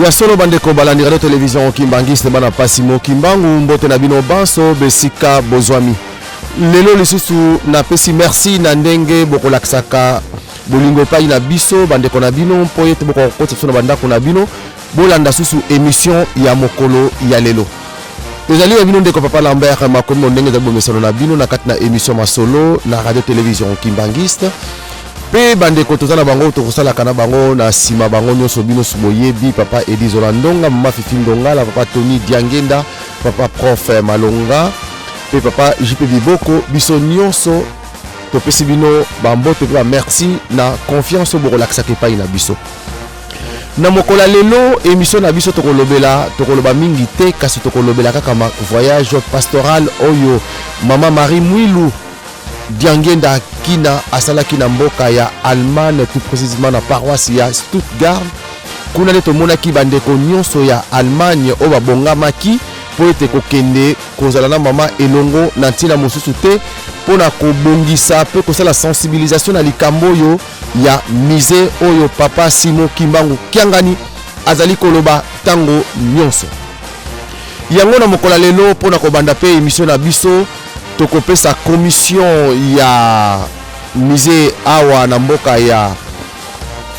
Ya solo bandeko balandi radio télévision Kimbangiste bana pasimo Kimbangu mbote na bino banso besika bozwami. Lelo lisusu na pesi merci na ndenge bokolakisaka bolingo pai na biso bandeko na bino po yete bokokotsa so na bandako na bino bolanda susu émission ya mokolo ya lelo. Tozali ya bino ndeko papa Lambert makomo ndenge za bomesano na bino na kati na émission masolo na radio télévision Kimbangiste. Pe bandeko tozana bango tokosala kana bango na sima bango nyonso bino suboyebi papa Edi Zolandonga mama Fifi Ndongala papa Tony Diangenda papa prof Malonga pe papa JP Biboko biso nyonso topesi bino bambote pe merci na confiance bokolakisaka epai na biso. Na mokola lelo émission na biso tokoloba mingi te kasi tokolobela kaka voyage pastoral oyo mama Marie Mwilu Diangenda kina asalaki na mboka ya Allemagne tout précisément na paroisse ya Stuttgart kuna leto monaki bandeko nyonso ya Allemagne o babongamaki po ete kokende kozala na mama elongo na ntina mosusu te pona kobongisa pe kosala sensibilisation na likambo oyo ya mise oyo papa Simon Kimbangu Kiangani azali koloba tango nyonso yango na mokola lelo pona kobanda pe émission na biso tokopesa commission ya mise awa na mboka ya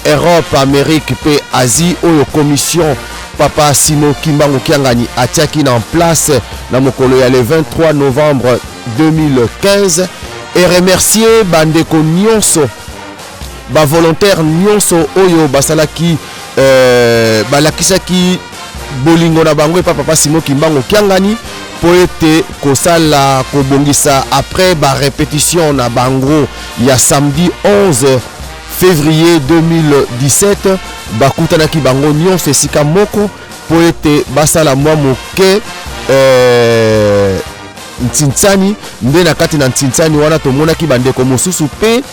Europe, Amérique pe Asie oyo commission papa Simon Kimbangu Kiangani atiaki en place na mokolo ya le 23 novembre 2015 et remercier bandeko nyonso ba volontaire nyonso oyo basalaki balakisaki bolingo na bango pa papa Simon Kimbangu Kiangani poete kosala kobongisa après ba répétition na bango ya samedi 11 février 2017 bakutanaki bango nyonso esika moko poete basala mwa moke Ntintsani nde na kati na Ntintsani wana tomonaki bandeko mosusu pe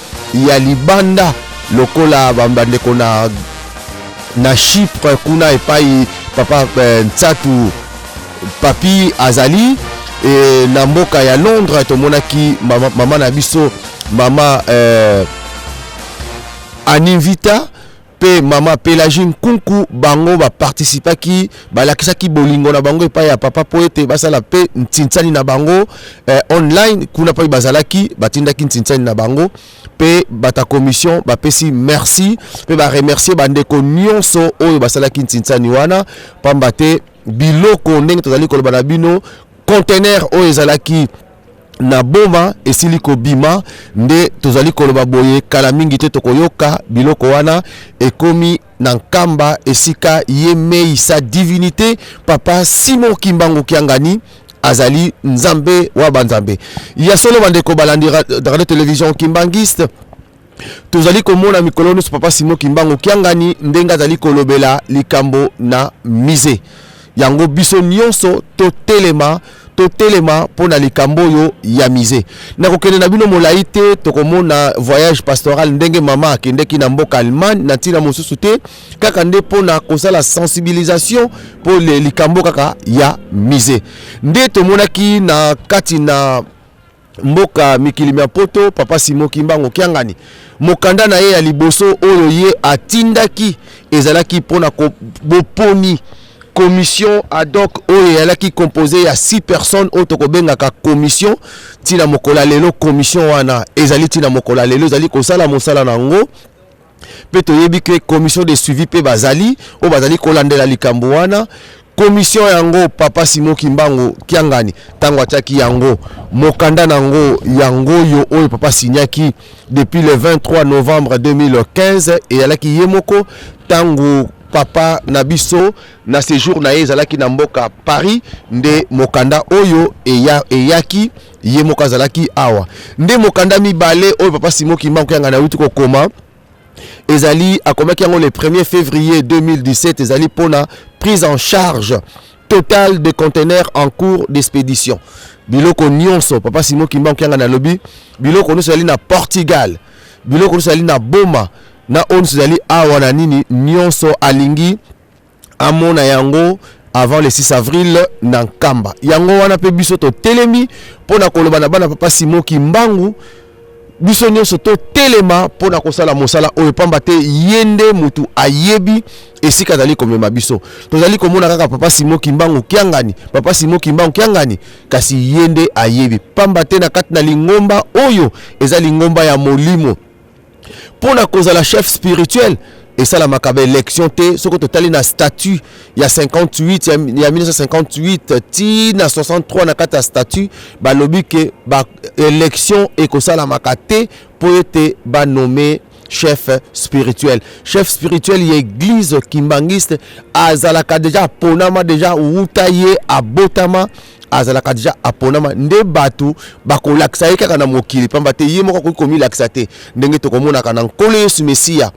ya libanda lokola bandeko na Chypre kuna epai papa Ntsatu papi azali e na mboka ya Londres tomonaki mama na biso mama Anivita pe mama Pelagine Kunku bango ba participaki balakisaki bolingo na bango epai ya papa poete basala pe Ntintsani na bango online kuna pa bazalaki batindaki Ntintsani na bango pe bata commission bapesi merci pe ba remercier bandeko nyonso oyo basalaki Ntintsani wana pamba te biloko ndenge tozali koloba na bino conteneur oyo ezalaki na boma esiliko bima nde tozali koloba boye kala mingi te tokoyoka biloko wana ekomi na nkamba esika yemei sa divinité papa Simon Kimbangu Kiangani azali nzambe wa banzambe ya solo bandeko balandi radio télévision Kimbangiste tozali komona mikolo nyonso papa Simon Kimbangu Kiangani ndenga azali kolobela likambo na mise yango biso nyonso totelema pona likambo yo ya mise na kokende na bino molai te tokomona voyage pastoral ndenge mama akendeki na mboka Allemagne na ntina mosusu te kaka nde pona kosala sensibilisation po likambo kaka ya mise nde tomonaki na kati na mboka mikili mia poto papa Simon Kimbangu Kiangani mokanda na ye ya liboso oyo ye atindaki ezalaki pona ko boponi commission ad hoc oyo yalaki composé ya 6 personnes oyo tokobengaka commission tina mokola lelo commission wana ezali tina mokola lelo ezali kosala mosala nango pe toyebi ke commission de suivi pe bazali oyo bazali kolandela likambo wana commission yango papa Simon Kimbangu Kiangani tango atiaki yango mokanda nango yango yo oyo papa signaki depuis le 23 novembre 2015 et yalaki yemoko tango papa nabiso na séjour na ezalaki na mboka Paris nde mokanda oyo eyaki yemoka zalaki awa nde mokanda mibale oyo papa Simon Kimbangu Kiangani awuti kokoma ezali akomaki yango le 1er février 2017 ezali pona prise en charge totale de conteneurs en cours d'expédition biloko nyonso papa Simon Kimbangu Kiangani alobi biloko nyonso ezali na Portugal biloko nyonso ezali na Boma na onso ezali awa na nini nyonso alingi amona yango avant le 6 avril na nkamba yango wana pe biso to telemi pona koloba na bana papa Simon Kimbangu biso nyonso to telema pona kosala mosala oyo pamba te yende mutu ayebi esika zali komema biso. Tozali komona kaka papa Simon Kimbangu kiangani, papa Simon Kimbangu kiangani, kasi yende ayebi pamba te na kati na lingomba oyo eza lingomba ya molimo pona kozala chef spirituel. Et ça la makabe élection te soko totali na statut ya 58 ya 1958 ti na 63 na kata statut balobi ke ba élection et ko sala makate pour être ba nommé chef spirituel. Chef spirituel y église kimbangiste azalaka déjà ponama déjà utaye abotama azalaka déjà aponama nde batu bakolakisa ye kaka na mokili pamba te ye moko komi lakisa te ndenge tokomona kana nkolo Yesu Mesia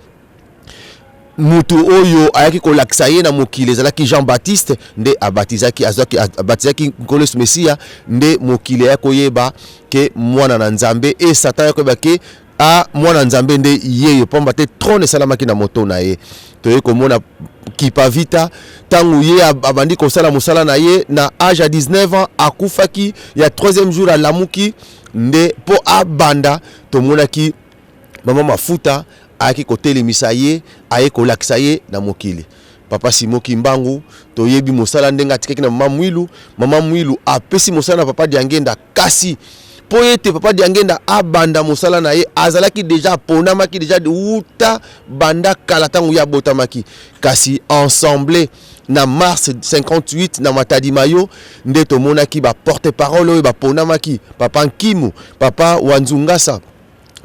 mutu oyo ayaki kolakisa ye na mokili ezalaki Jean-Baptiste nde abatizaki abatizaki nkolo Yesu Mesia nde mokili ya koyeba ke mwana na Nzambe e Satan ya koyeba ke a mwana Nzambe nde yeyo pamba te trône esalamaki na moto na ye. Toye komona kipa vita tangu ye abandi kosala mosala na ye na âge à 19 ans akufaki ya 3e jour alamuki nde po abanda tomonaki mama mafuta ayaki kotelemisa ye aye kolakisa ye na mokili. Papa Simon Kimbangu toyebi mosala ndenga atikaki na mama mwilu apesi mosala na papa Diangenda kasi po ete papa Diangenda abanda mosala na ye azalaki deja ponamaki deja uta banda kala tangu ya botamaki kasi ensemble na mars 58 na Matadi Mayo nde tomonaki ba porte parole oyo ba ponamaki papa Nkimu, papa Wanzungasa,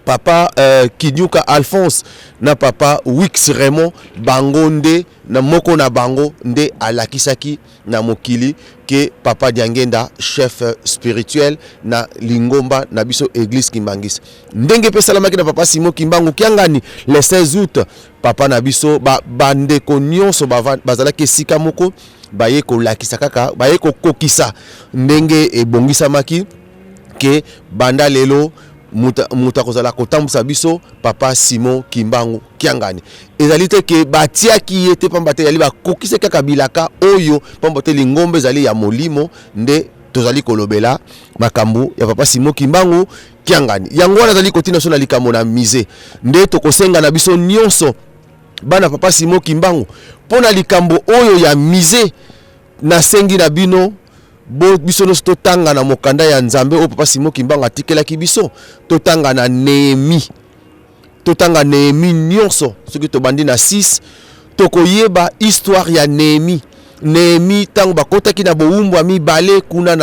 papa Kinyuka Alphonse na papa Wix Raymond bango nde na moko na bango nde alakisaki na mokili ke papa Diangenda chef spirituel na lingomba na biso église Kimbangis. Ndenge pe salamaki na papa Simon Kimbangu kiangani le 16 août papa na biso bandeko nyonso bazalaki esika moko baye kolakisa kaka baye kokokisa ndenge ebongisamaki ke banda lelo muta kozala kotambusa biso papa Simon Kimbangu kiangani ezali te ke batiaki yete pamba te yali bakokise kaka bilaka oyo pamba te lingombe ezali ya molimo nde tozali kolobela makambo ya papa Simon Kimbangu kiangani yango wana zali kotina so na likambo na mise nde tokosenga na biso nyonso bana papa Simon Kimbangu pona likambo oyo ya mise na sengi na bino biso no totanga na mokanda ya Nzambe o papa Simon Kimbangu atikelaki biso totanga na Nehemi nyonso soki tobandi na 6 tokoyeba histoire ya Nehemi tango bakotaki na bowumbu mibale kuna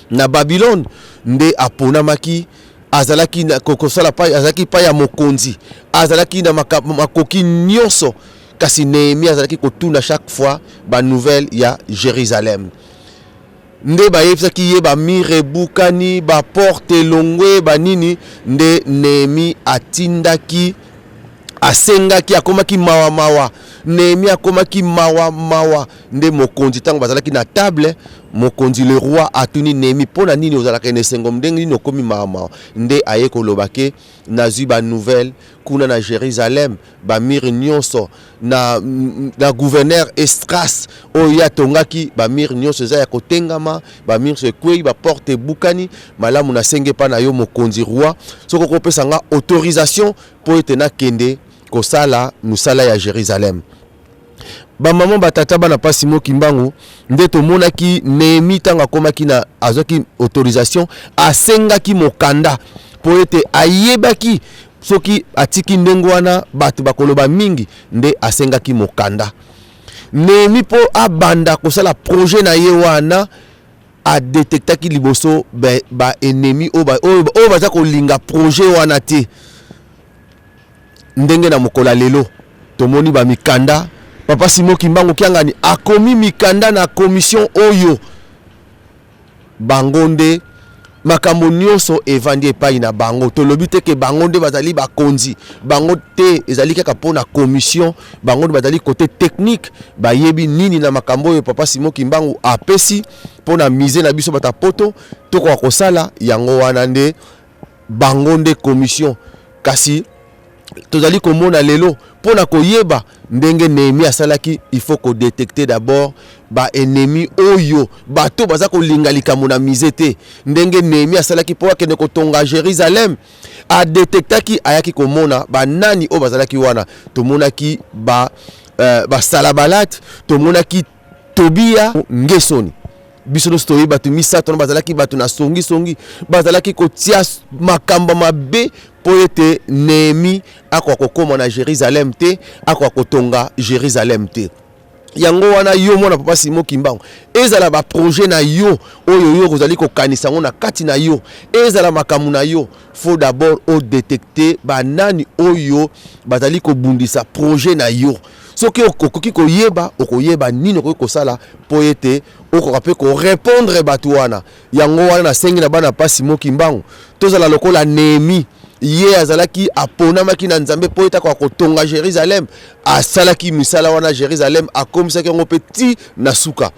na Babylone nde aponamaki azalaki na kokosala pa azalaki pa ya mokonzi azalaki na makoki nyonso kasi Nehemi azalaki kotuna chaque fois ba nouvelle ya Jérusalem nde bayebisaki ye bamire bukani baporte longwe banini nde Nehemi atindaki asengaki akomaki mawa Nehemi akomaki mawa nde mokonzi tango bazalaki na table mokonzi le roi atuni Nehemi pona nini ozalaka na sengo ndenge nini okomi mawa nde aye kolobake nazwi ba nouvelle kuna na Jérusalem bamire nyonso na gouverneur Estras oya tongaki bamire nyonso za ya kotengama bamire se kwei ba porte bukani malamu na senge pa na yo mokonzi roi soko kopesa nga autorisation po etena kende kosala musala ya Jérusalem. Ba maman batata bana pa Simon Kimbangu nde tomonaki Nehemi tanga komaki na azoki autorisation asengaki mokanda po ete ayebaki soki atiki ndengo wana batu bakoloba mingi nde asengaki mokanda Nehemi po abanda kosala projet na ye wana a détectaki liboso ba ennemi o baza kolinga projet wana te ndenge na mokola lelo tomoni ba mikanda papa Simon Kimbangu kiangani akomi mikanda na commission oyo bangonde makambo nyonso evandi epai na bango tolobi te ke bango nde bazali bakonzi bango te ezali kaka pona commission bango nde bazali côté technique bayebi nini na makambo oyo papa Simon Kimbangu apesi pona mise na biso bata poto toko kosala yango wana nde bango nde commission kasi tozali komona lelo pona koyeba ndenge Néhémie asalaki, il faut ko détecter d'abord ba ennemi oyo bato baza kolinga likambo na misete. Ndenge Néhémie asalaki po akende kotonga Jérusalem, a détectaki ayaki komona ba nani o bazalaki wana. Tomonaki ba Salabalat, tomonaki Tobia, Ngesoni. Biso story batu misato bazalaki batu na songi bazalaki kotia makamba mabe po ete Néhémie akwa kokoma na Jérusalem te, akwa kotonga Jérusalem te. Yango wana yo mona papa Simon Kimbangu ezala ba projet na yo oyo yo kozali kokanisa ngo na kati na yo, ezala makamu na yo, faut d'abord o détecter ba nani oyo bazali kobundisa projet na yo. Soki okoki koyeba okoyeba nini okoki kosala po ete okoka ko répondre batu wana. Yango wana na sengi na bana papa Simon Kimbangu tozala lokola Néhémie ye azalaki aponamaki na Nzambe po ete kwa kotonga Jérusalem, asalaki misala wana Jérusalem, akomisaki ngo petit na suka.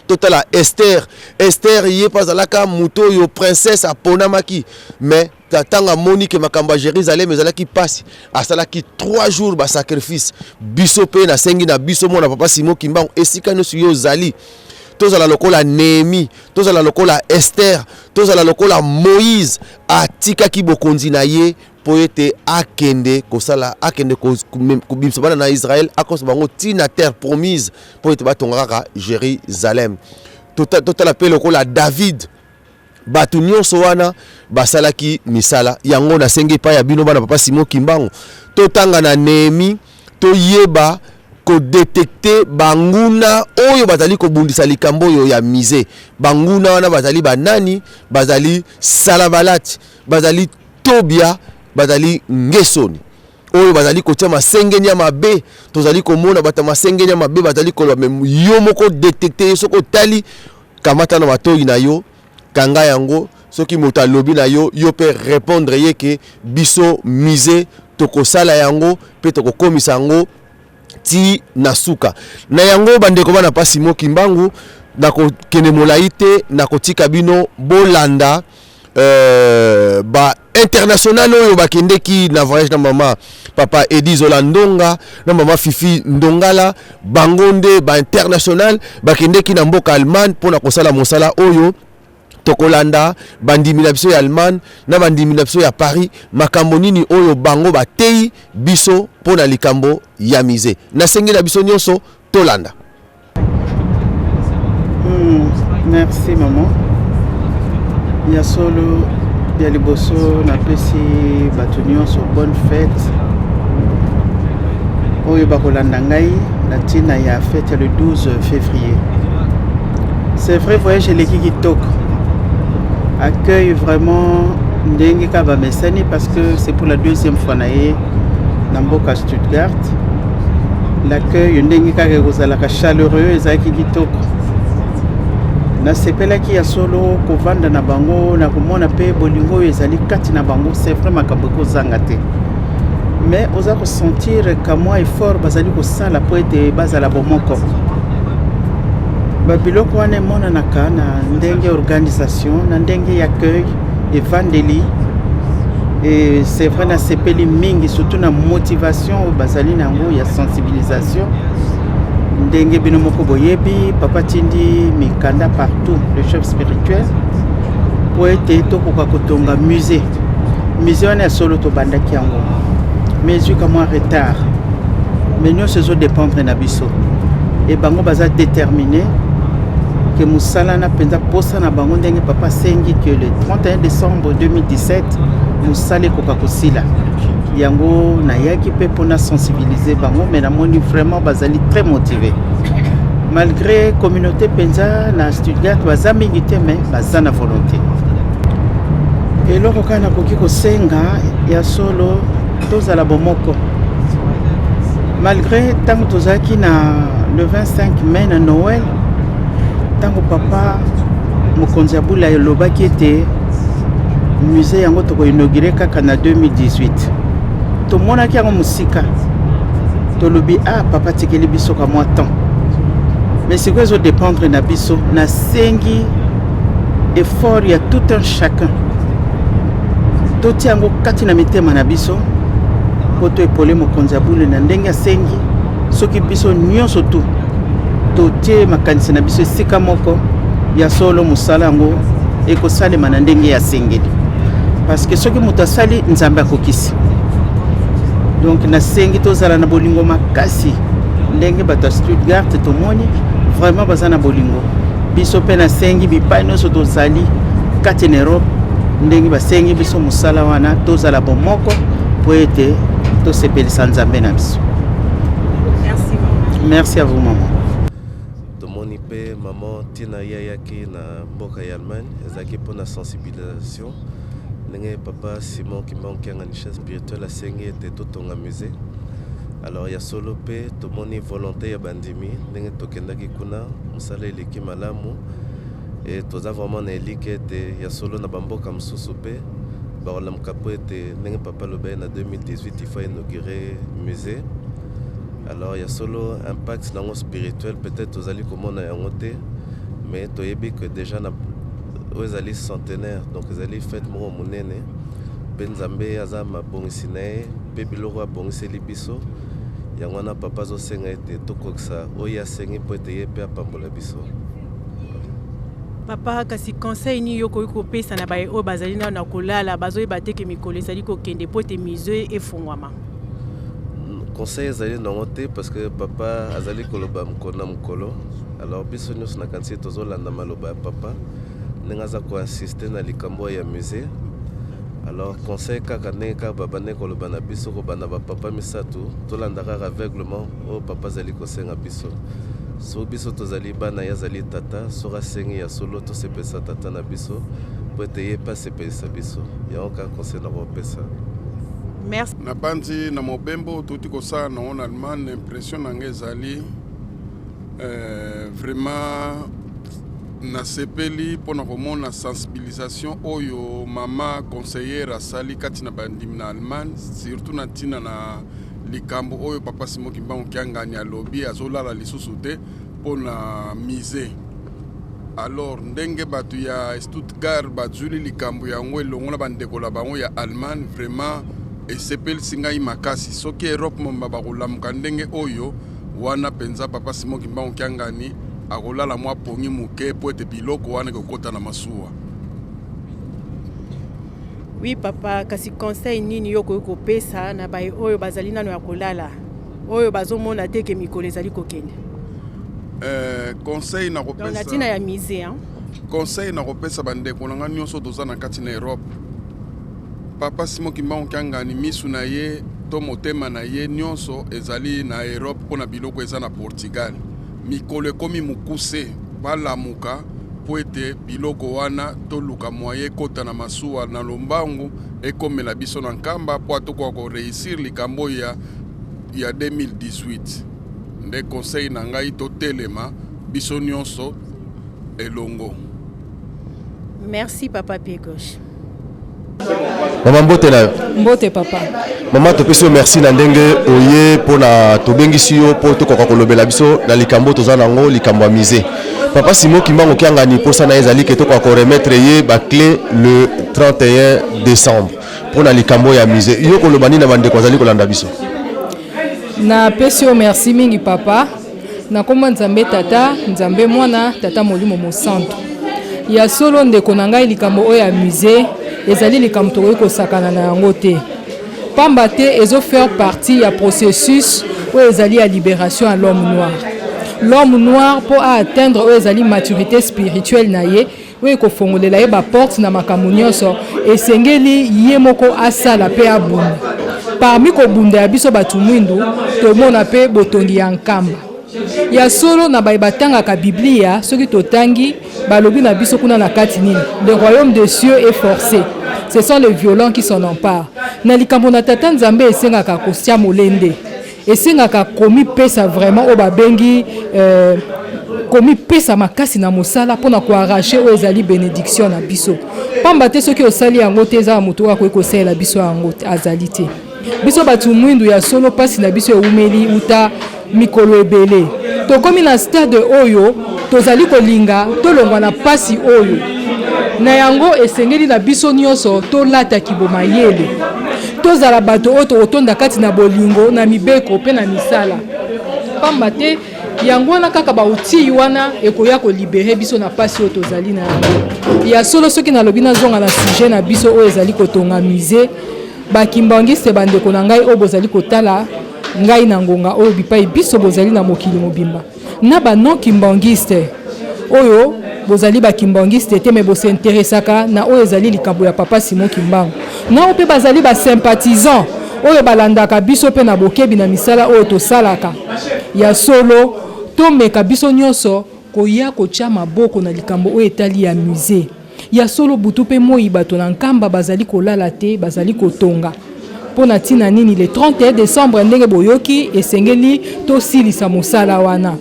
Totala Esther ye pazalaka muto yo princesse aponamaki, mais tatanga Monique makamba Jérusalem ezalaki pasi, asalaki 3 jours ba sacrifice. Biso pe na sengi na biso mona papa Simon Kimbangu esika no suyo zali. Tozala lokola Néhémie, tozala lokola Esther, tozala lokola Moïse, atika ki bokonzi na ye po ete akende kosala akende kubimisa bana na Israël akosa bango tina terre promise po ete batongaka Jérusalem. Totala pe lokola David, batu nyonso wana basalaki misala. Yango na sengi pa ya bino bana papa Simon Kimbangu totanga na Néhémie toyeba ko détecter banguna oyo bazali ko bundisa likambo oyo ya mise. Banguna wana bazali banani, bazali Salabalat, bazali Tobia, bazali Ngesoni. Oyo bazali ko tia masengenya mabe, tozali komona bata masengenya mabe bazali ko yo moko détecter soko tali kamata na matoyi na yo kanga yango soki moto alobi na yo yo pe répondre yeke biso mise tokosala yango pe tokokomisa yango ti nasuka. Na yango bandeko bana pa Simon Kimbangu nako kene molaite nako tika bino bolanda ba international oyo bakendeki na voyage na mama papa Edi Zolandonga na mama Fifi Ndongala bangonde ba international bakendeki na mboka Allemagne pona kosala mosala oyo tokolanda bandimi na biso ya Allemagne na bandimi na biso ya Paris makambo nini oyo bango batei biso pona likambo ya mise. Na sengi na biso nyonso tolanda. Merci maman. Ya solo ya liboso na pesi batu nyonso bonne fête. Oyo bakolanda ngai na tina ya fête le 12 février. C'est vrai voyage leki kitoko. Accueille vraiment ndenge ka ba mesani parce que c'est pour la 2e fois naé na mboka Stuttgart. L'accueil ndenge ka kozalaka chaleureux ezaki kitoko. Na sepelaki ya solo kovanda na bango na komona pe bolingo ezali kati na bango, c'est vraiment kaboko zangate. Mais oza ressentir ka moi effort bazali ko sala po ete bazala bomoko. Babiloko wana monanaka na ndenge organisation, na ndenge accueil et vandeli. Et c'est vrai na sepeli mingi surtout na motivation bazali nango ya sensibilisation. Ndenge bino moko boyebi papa tindi mikanda partout le chef spirituel po ete tokoka kotonga musée. Musée wana solo to bandaki yango. Mais ju comme un retard. Mais nous se dépendre na biso. Et bango baza déterminé que musala na penza posa na bango ndenge papa sengi que le 31 décembre 2017 musale koka kosila. Yango na yaki pe pona sensibiliser bango mais na moni vraiment bazali très motivé. Malgré communauté penza na Stuttgart baza mingi te mais baza na volonté. Et loko kana koki kosenga ya solo tozala bomoko. Malgré tango tozaki na le 25 mai na Noël tango papa mokonzi ya bula elobaki ete musée yango toko inauguré kaka na 2018 tomonaki yango musika tolobi papa tikeli biso ka mwa temps mais c'est quoi zo dépendre na biso na sengi effort ya tout un chacun toti yango kati na mitema na biso po to epole mokonzi ya bule na ndenge asengi soki biso nyonso tu totie makanisi na biso esika moko ya solo mosala yango ekosalema na ndenge asengeli parce que soki moto asali nzambe akokisi. Donc nasengi tozala na bolingo makasi ndenge bato ya Stuttgart tomoni vraiment baza na bolingo biso mpe nasengi bipai nyonso tozali kati na Europe ndenge basengi biso mosala wana tozala bomoko po ete tosepelisa nzambe na biso. Merci à vous maman. Tomoni pe maman tina yayaki na mboka ya Allemagne ezaki pona sensibilisation ndenge papa Simon Kimbangu kianganisha spirituel asengi ete totonga musée. Alors ya solo pe tomoni volonté ya bandimi ndenge tokendaki kuna mosala eleki malamu et toza vraiment na elike ete ya solo na bamboka mosusu pe bakolamuka po ete ndenge papa lobe na 2018 ifa inauguré musée. Alors il y a solo impact dans le spirituel, peut-être aux alliés comme on a monté, mais tu sais que déjà aux alliés centenaires, donc les alliés fêtent mon monene, Benzambe azama bongisinae, Pebiloro bongisi libiso, yangwana papa zo senga ete tokoksa, oya sengi po ete yepe apambola biso. Papa kasi conseil ni yoko yoko pesa na bae o bazali na kolala bazo bateke mikolo sali ko kende po te musée efongwama. Conseil azali na ngote parce que papa azali koloba mkona mkolo. Alors biso nyos na kansi tozolanda maloba ya papa ndenge aza koinsiste na likambo ya musée. Alors conseil kaka ndenge kaka babane koloba na biso kobanda bapapa misato tolanda kaka aveuglement oyo papa azali kosenga biso. So biso tozali bana ya zali tata sora sengi ya solo tosepesa tata na biso po ete ye pa sepelisa biso yango kaka conseil na kopesa. Merci. Na bandi na mobembo tuti kosala na on Allemagne impression na ngezali vraiment na sepeli pona komona sensibilisation oyo mama conseillère asali kati na bandimi na Allemagne surtout na tina na likambo oyo papa Simon Kimbangu kiangani alobi azolala lisusu te pona musée. Alors ndenge batu ya Stuttgart bazuli likambo yango elongo na bandeko la bango ya Allemagne vraiment et sepel singai makasi soki Europe momba bakolamuka ndenge oyo wana penza papa Simon Kimbangu kiangani akolala mwa pongi muke po ete biloko wana kokota na masuwa. Oui papa kasi conseil nini yoko yoko pesa na bae oyo bazali nano ya kolala oyo bazomona teke mikolo ezali kokende. Conseil na kopesa. Na tina ya musée hein. Conseil na kopesa bandeko nanga nyonso toza na kati na Europe. Papa Simon Kimbangu kiangani misu na ye to motema na ye nyonso ezali na Europe pona biloko eza na Portugal. Mikolo komi mukuse balamuka po ete biloko wana toluka moye kota na masuwa na lombangu ekomela biso na nkamba po atoko ko réussir likambo ya 2018. Nde conseil na ngai to telema biso nyonso elongo. Merci papa Piegoche. Maman mbote na mbote papa. Maman topesi merci na ndenge oye pona tobengisi yo po tokoka kolobela biso na likambo toza nango likambo ya musée. Papa Simon Kimbangu kiangani posa na ezali ke tokoka ko remettre ye ba clé le 31 décembre pona likambo ya musée. Yo kolobani na bandeko azali kolanda biso. Na pesio merci mingi papa. Na komba nzambe tata, nzambe mwana, tata molimo mosantu. Ya solo ndeko na ngai likambo oyo ya musée ezali likambo tokoki kosakana na yango te. Pamba te ezo faire partie ya processus oyo ezali ya libération à l'homme noir. L'homme noir pour atteindre oyo ezali maturité spirituelle na ye oyo kofongolela ye ba porte na makambo nyonso esengeli ye moko asala pe abunda. Parmi kobunda ya biso batu mwindu tomona pe botongi ya nkamba. Ya solo na batangaka Biblia soki totangi balobi na biso kuna na kati nini le royaume des cieux est forcé. Ce sont les violents qui s'en emparent. Na likambo na tata nzambe esengaka kosia molende. Esengaka komi pesa vraiment o babengi komi pesa makasi na mosala pona ko arracher o ezali bénédiction na biso. Pamba te soki osali yango te za moto wa ko sala biso yango azali te. Biso batu mwindu ya solo pasi na biso eumeli uta mikolo ebele. Tokomi na stade oyo tozali kolinga tolongwa na pasi oyo. Na yango esengeli na biso nyonso tolata kiboma yele. tozala bato oyo tokotonda kati na bolingo na mibeko mpe na misala pamba te yango wana kaka bauti wana ekoya kolibere biso na pasi oyo tozali na yango ya solo soki nalobi nazonga na sujet na biso oyo ezali kotonga musée bakimbangiste bandeko na ngai oyo bozali kotala ngai na ngonga oyo bipai biso bozali na mokili mobimba na banon kimbangiste oyo bozali bakimbangiste te me bosinteresaka na oyo ezali likambo ya papa Simon Kimbangu na oyo mpe bazali basympathisant oyo balandaka biso mpe na bokebi na misala oyo tosalaka ya solo tomeka biso nyonso koya kotia maboko na likambo oyo etali ya musée ya solo butu mpe moi bato na nkamba bazali kolala te bazali kotonga mpona ntina nini le 31 décembre ndenge boyoki esengeli tosilisa mosala wana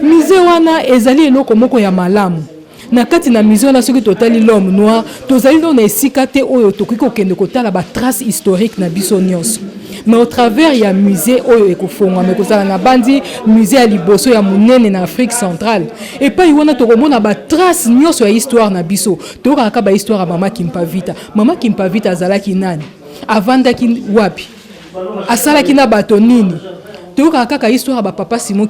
musée wana ezali eloko moko ya malamu na kati na musée wana soki totali l'homme noir tozali na esika te oyo tokoki kokende kotala batrace historique na biso nyonso mais au travers ya musée oyo ekofongwama ekozala na bandi musée ya liboso ya monene na Afrique centrale epai wana tokomona batrace nyonso ya histoire na biso tokaka bahistoire ya mama Kimpavita azalaki nani avandaki wapi asalaki na bato nini toyokaka kaka histoire ba papa Simon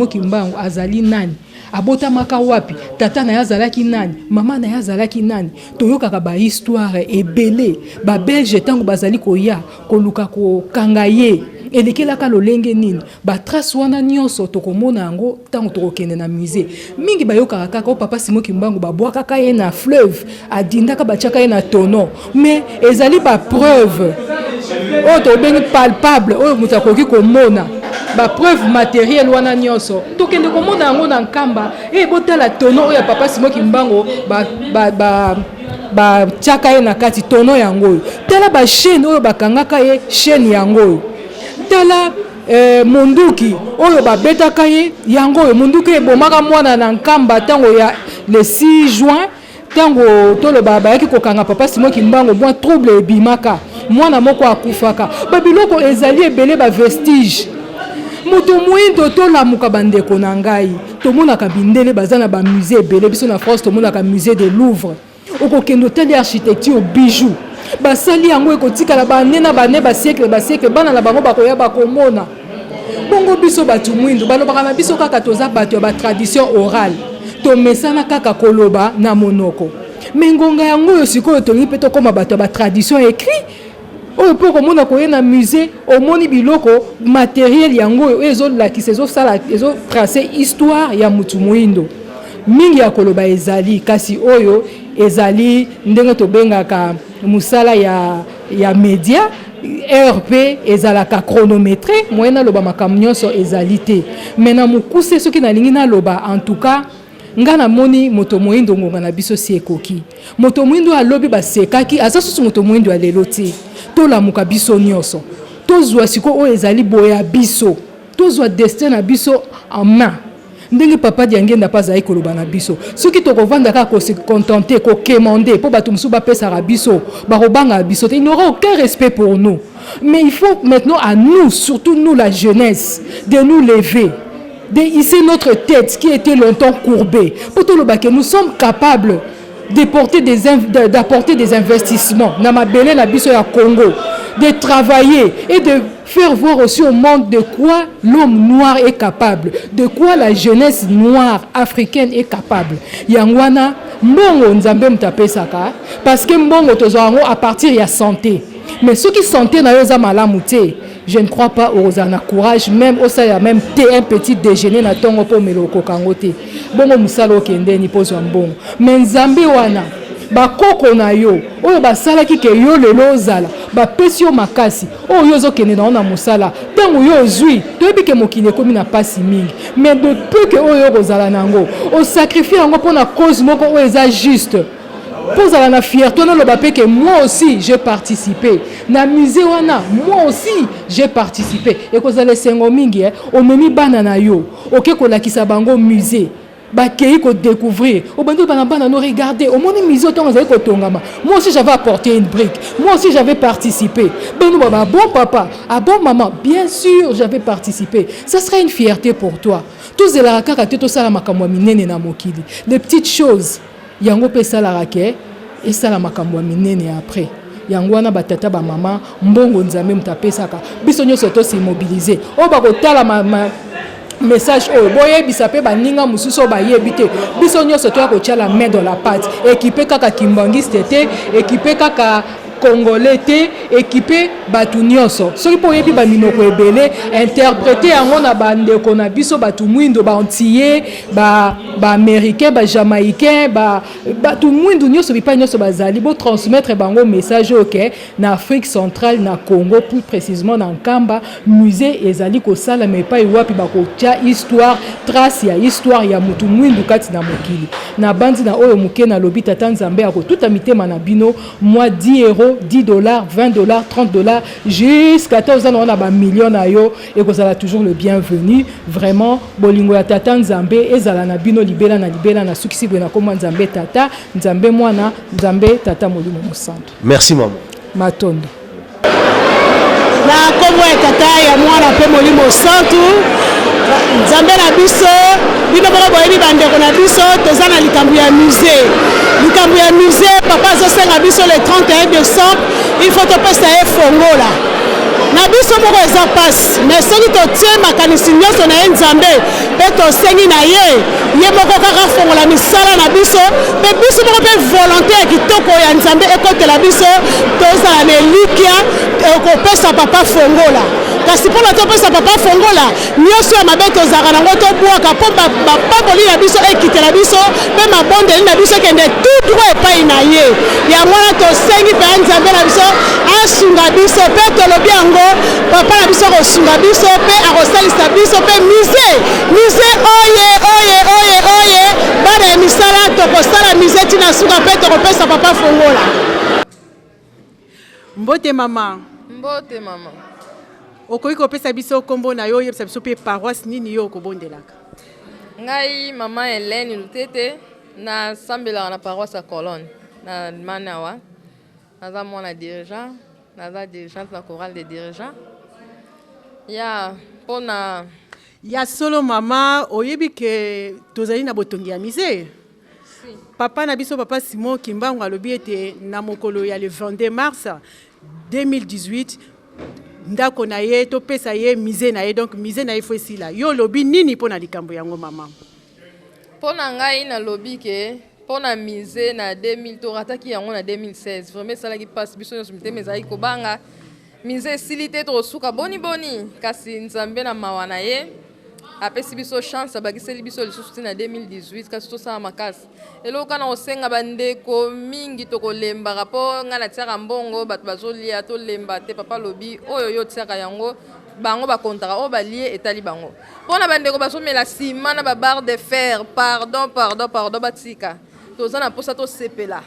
Kimbangu azali nani abotamaka wapi tata na yazalaki nani mama na yazalaki nani toyokaka ba histoire ebele ba belge tango bazali koya koluka kokanga ye elekelaka lolenge nini ba trace wana nyonso tokomona yango tango tokokende na musée mingi bayokaka kaka papa Simon Kimbangu babwakaka ye na fleuve adindaka batiaka ye na tonneau mais ezali ba preuve oyo tobengi palpable oyo moto akoki komona ba preuve matériel wana nyonso tokende komona yango na nkamba botala tonneau oyo ya papa Simon Kimbangu tiaka ye na kati tonneau yango oyo tala ba chaîne oyo bakangaka ye chaîne yango oyo tala munduki oyo babetaka ye yango oyo munduki ebomaka mwana na nkamba tango ya le 6 juin tango toloba bayaki kokanga papa Simon Kimbangu mwa trouble ebimaka mwana moko akufaka babiloko ezali ebele ba vestige moto mwindo tolamuka bandeko na ngai tomonaka bindele baza na ba musée ebele biso na France tomonaka musée de Louvre okokendo tali architecture bijou basali yango ekotikala banena bane basiècle bana na bango bakoya bakomona bongo biso batu mwindo balobaka na biso kaka toza bato ya tradition orale tomesana kaka koloba na monoko mengonga yango yo sikoyo tongi pe tokoma bato ya tradition écrit oyo po komona koye na musée omoni biloko matériel yango oyo ezolakisa ezotrace histoire ya mutu mwindo mingi ya koloba ezali kasi oyo ezali ndenge tobengaka musala ya media RP ezalaka chronométré moyena loba makambo nyonso ezali te mais na mokuse soki nalingi naloba en tout cas nga na moni moto moyindo ngonga na biso si ekoki moto moyindo alobi basekaki aza susu moto moyindo alelo te tolamuka biso nyonso tozwa siko oyo ezali boya biso tozwa destin na biso en main ndenge papa diangenda pas azali koloba na biso soki tokovanda kaka se contenter kokemande po bato mosusu bapesaka biso bakobanga biso te il n'aura aucun respect pour nous mais il faut maintenant à nous surtout nous la jeunesse de nous lever de hisser notre tête qui était longtemps courbée pour tout le bac nous sommes capables d'apporter des investissements na mabele na biso ya Congo de travailler et de faire voir aussi au monde de quoi l'homme noir est capable, de quoi la jeunesse noire africaine est capable. Yangwana, mbongo nzambe mtapesaka, parce que mbongo tozoango à partir ya santé. Mais ceux qui santé na yoza malamuté, je ne crois pas au na courage, même au ça y a même un petit déjeuner na tongo po meloko kangote. Bongo musalo kende ni pozo mbongo. Mais nzambe wana bakoko na yo oyo basalaki ke yo lelo ozala bapesi yo makasi oyo ozokende na mosala ntango yo ozwi toyebi ke mokili ekomi na pasi mingi mais depuis ke oyo ozala nango osakrifie yango mpona cause moko oyo eza juste mpo ozala na fierté noloba mpe ke moi aussi j'ai participé na musée wana moi aussi j'ai participé ekozala esengo mingi omemi bana na yo oke kolakisa bango musée bakei ko découvrir au bando bana no regarder au monde miso tonga zai ko tongama moi aussi j'avais apporté une brique moi aussi j'avais participé bano baba bon papa bon maman bien sûr j'avais participé ça serait une fierté pour toi tous les rakaka te to sala makamwa minene na mokili les petites choses yango pe sala rake et sala makamwa minene après yango wana batata ba mama mbongo nzambe mutapesaka biso nyonso to s'immobiliser o bakotala message oyo boyebisa pe baninga mususu bayebi te biso nyonso to akotia la main dans la pâte équipé kaka kimbangiste te équipé kaka congolais te équipé batu nyonso soki po yebi ba minoko ebele interpréter yango na bandeko na biso batu mwindo ba antillais ba américain ba jamaïcain batu mwindo nyonso bipa nyonso bazali bo transmettre bango message OK na Afrique centrale na Congo plus précisément na Nkamba musée ezali ko sala mais pas iwapi ba ko tia histoire trace ya histoire ya mutu mwindo kati na mokili na bandi na oyo muke na lobi tata nzambe ako tuta mitema na bino moi 10 euros $10, $20, $30, jusqu'à 14 ans, on a un million d'ayo et que ça a toujours le bienvenu. Vraiment, bolingo ya tata nzambe ezala na bino libela na succès na koma nzambe tata nzambe mwana nzambe tata molimo mosanto. Merci maman. Matondo. Na komo ya tata ya mwana pe molimo mosanto nzambe na biso bino moko boyebi bandeko na biso toza na likambo ya musée. Likambo ya musée papa azosenga biso le 31 décembre il faut topesa ye fongola na biso moko eza pasi mais soki totie makanisi nyonso na ye nzambe mpe tosengi na ye moko kaka fongola misala na biso mpe biso moko mpe volonté ya kitoko ya nzambe ekotela biso tozala na elikya ekopesa papa fongola kasi mpona topesa papa fongola nyonso ya mabe tozalaka nango tobwaka mpo bapamboli na biso ekitela biso mpe mabondeli na biso ekende tout droit epai na ye yango wana tosengi mpe ya nzambe na biso asunga biso mpe tolobi yango papa na biso akosunga biso mpe akosalisa biso mpe musée oye bana ya misala tokosala musée ntina suka mpe tokopesa papa fongola. Mbote mama okoki kopesa biso kombo na yo oyebisa biso mpe paroisse nini yo okobondelaka? Ngai mama Hélène Lutete na sambelaka na paroisse ya Colonne na Manawa naza mwana dirigeant naza dirigeante na chorale des dirigeants ya mpona ya solo mama oyebi ke tozali na botongi ya musée papa na biso papa Simon Kimbangu alobi ete na mokolo ya le 22 mars 2018 ndako na ye topesa ye musée na ye donc musée na ye fo esila yo lobi nini mpona likambo yango mama? Mpona ngai na lobi ke mpona musée na 2000 torataki yango na 2016 vraiment esalaki mpasi biso nyonso mitema ezalaki kobanga musée esili te tokosuka boni kasi nzambe na mawa na ye apesi biso chance abakiseli biso lisusu te na 2018 kasi tosala makasi eloko kana kosenga bandeko mingi tokolembaka mpo ngai natiaka mbongo bato bazolia tolemba te papa lobi oyo yo tiaka yango bango bakontaka oyo balie etali bango mpona bandeko bazomela nsima na babarre de fer pardon batika toza na mposa tosepela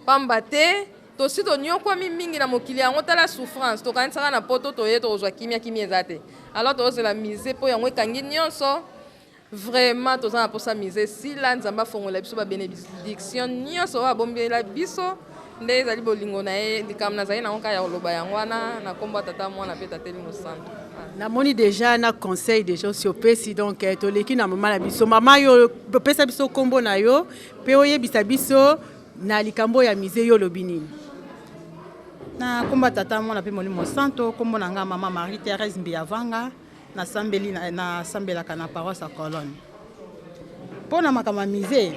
pamba te tosi tonyokwami mingi na mokili yango tala souffrance tokanisaka na poto toye tokozwa kimia eza te alors tozela musée mpo yango ekangi nyonso vraiment toza na mposa musée sila nzambe afongola biso babenediction nyonso oyo abombela biso nde ezali bolingo na ye likambo nazali nango kaka ya koloba yango wana na kombo ya tata mwana mpe tateli mosantu namoni déjà na conseil déjà osi opesi donc toleki na mama na biso mama yo opesa biso kombo na yo mpe oyebisa biso na likambo ya musée yo lobi nini? Na kombo tata mwana mpe molimo santo kombo na nga mama Marie Thérèse Mbiavanga na sambelaka na paroisse ya Colonne mpona makambo ya musée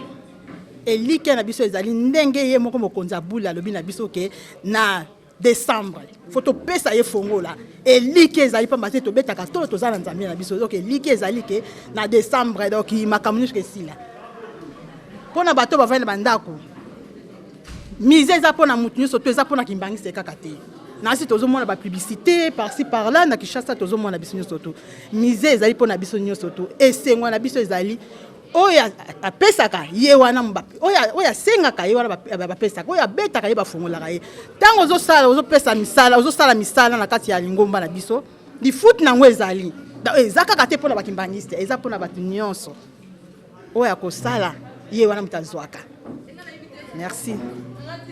elike na biso ezali ndenge ye moko mokonzi abula alobi na biso ke na décembre faut topesa ye fongola elike ezali pamba te tobetaka tolo toza na nzambe na biso donc elike ezali ke na décembre donc makambo nyonso esila mpona bato bavandi na bandako musée eza mpona motu nyonso to eza mpona kimbangisa kaka te nasi tozomona bapublicité par-ci par-là na Kinshasa tozomona biso nyonso to musée ezali mpona biso nyonso to esengwa na biso ezali oyo apesaka ye wana mbape oyo asengaka ye wana bapesaka oyo abetaka ye bafungolaka ye ntango ozosala misala na kati ya lingomba na biso lifuti nango ezali eza kaka te mpona bakimbangiste eza mpona bato nyonso oyo akosala ye wana moto azwaka.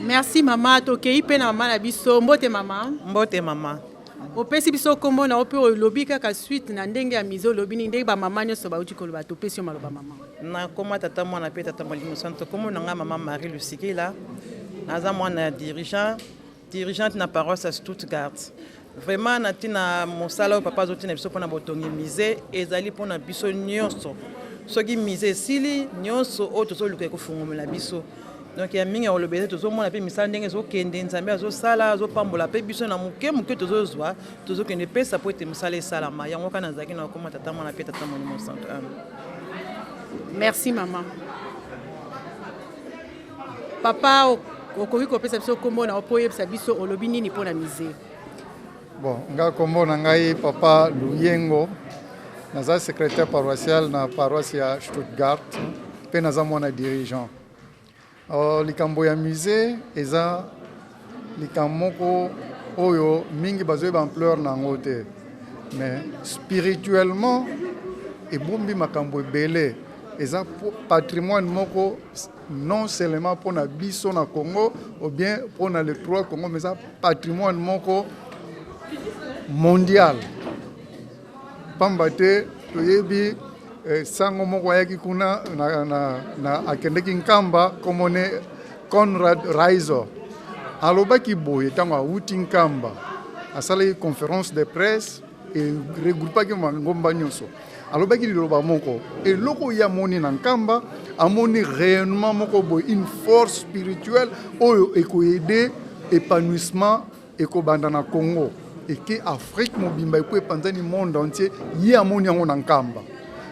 Merci mama tokei mpe na mama na biso mbote mama opesi biso kombo na ope olobi kaka suite na ndenge ya musée olobi nini ndenge bamama nyonso bauti koloba topesi yo maloba mama na kombo tata mwana mpe tata molimo santo kombo na nga mama Marie Lusikila naza mwana dirigeant dirigeante na paroisse à Stuttgart. Vraiment natina mosala papa zotina biso pona botongi musée ezali pona biso nyonso. Soki musée sili nyonso auto so luka ko fungomela biso. Donc ya mingi olobele tozo mona pe misala ndenge zo kende nzambe azo sala zo pambola pe biso na muke tozo zwa tozo kende pesa po ete misala salama yango kana zaki na koma tata mona pe tata mona centre. Merci maman. Papa okoki kopesa biso kombo na opoyebisa biso olobi nini mpona musée. Bon, nga kombo na ngai papa Luyengo, naza secrétaire paroissial na paroisse ya Stuttgart, pe naza mwana dirigeant. Likambo ya musée eza likamoko oyo mingi bazoyeba ampleur nango te, mais spirituellement ebombi makambo ebele eza patrimoine moko non seulement pour na biso na Congo ou bien pour na le trois Congo, mais ça patrimoine moko mondial. Pambate toyebi sango moko yaki kuna na akendeki nkamba komone Conrad Reiser. Alobaki boye tango awuti nkamba asala conférence de presse et regroupaki mangomba nyonso. Alobaki liloba moko et loko ya moni na nkamba amoni réellement moko boye une force spirituelle oyo ekoyede épanouissement ekobanda na Congo et que Afrique mobimba eko epanzani monde entier yi amoni yango na nkamba.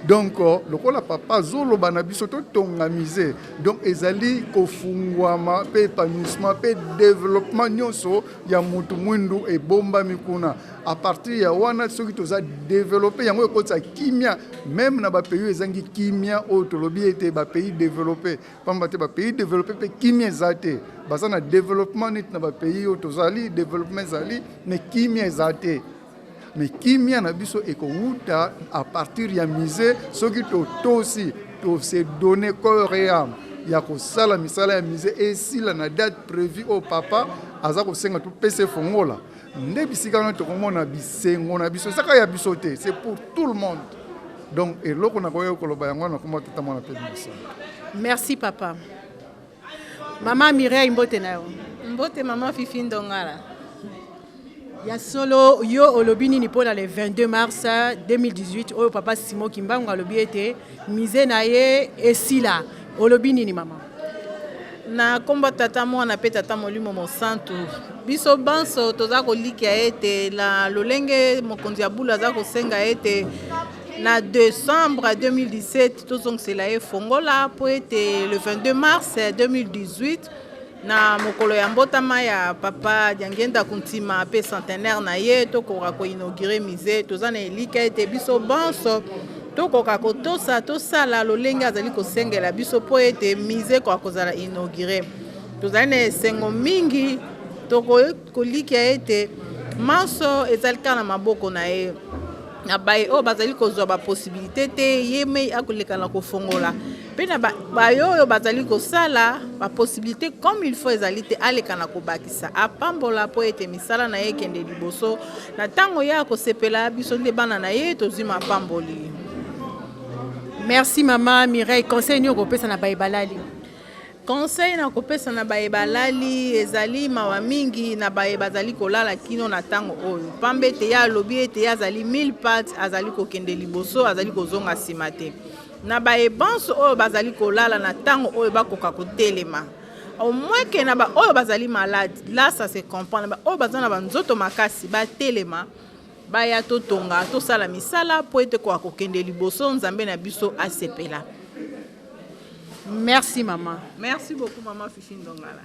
Donc lokola papa zolo bana biso to tongamize donc ezali kofungwama pe épanouissement pe développement nyonso ya mutu mwindu e bomba mikuna à partir ya wana soki toza développer yango ekotsa kimia même na ba pays ezangi kimia o tolobi ete ba pays développé pamba te ba pays développé pe kimia zate bazana développement nit na ba pays o tozali développement zali mais kimia zate. Mais kimia na biso ekouta à partir ya musée soki totosi to se donner corps et âme ya ko sala misala ya musée et si la date prévue au papa aza ko senga to pese fongola nde bisika na to komona bisengo na biso saka ya biso te c'est pour tout le monde donc et loko na koyo koloba yango na komona tata mona pe biso. Merci papa. Maman Mireille mbote na yo. Mbote maman Fifi Ndongala. Ya solo yo olobi nini mpona le 22 mars 2018 oyo papa Simon Kimbangu alobi ete musée na ye esila olobi nini mama na komba tata mwana pe tata molimo mosantu biso banso toza kolikia ete la lolenge mokonzi ya bula za kosenga ete na décembre 2017 tozongisela ye fongola po ete le 22 mars 2018 na mokolo ya mbotama ya papa Diangenda Kuntima pe centenaire na ye tokoka ko inaugurer musée tozana elika ete biso banso tokoka ko tosala lolenge azali kosengela biso po ete musée ko akozala inaugurer tozana esengo mingi tokolika ete maso ezalika na maboko na ye na baye o bazali kozwa ba possibilité te yeme akoleka na kofongola pe na bayo oyo bazali kosala ba possibilité comme il faut ezali te aleka na kobakisa apambola po ete misala na ye kende liboso na tango ya kosepela biso nde bana na ye tozima apamboli. Merci maman Mireille. Conseil nyo kopesa na bayebalali. Conseil na kopesa na bayebalali ezali mawa mingi na baye bazali kolala kino na tango oyo pambe te ya lobi ete azali 1000 pattes azali kokende liboso azali kozonga nsima te na baye banso oyo bazali kolala na tango oyo bakoka kotelema au moins que na ba oyo bazali malade là ça se comprend ba oyo bazana ba nzoto makasi ba telema baya totonga tosala misala po ete ko kokende liboso nzambe na biso asepela. Merci maman. Merci beaucoup maman Fifi Ndongala.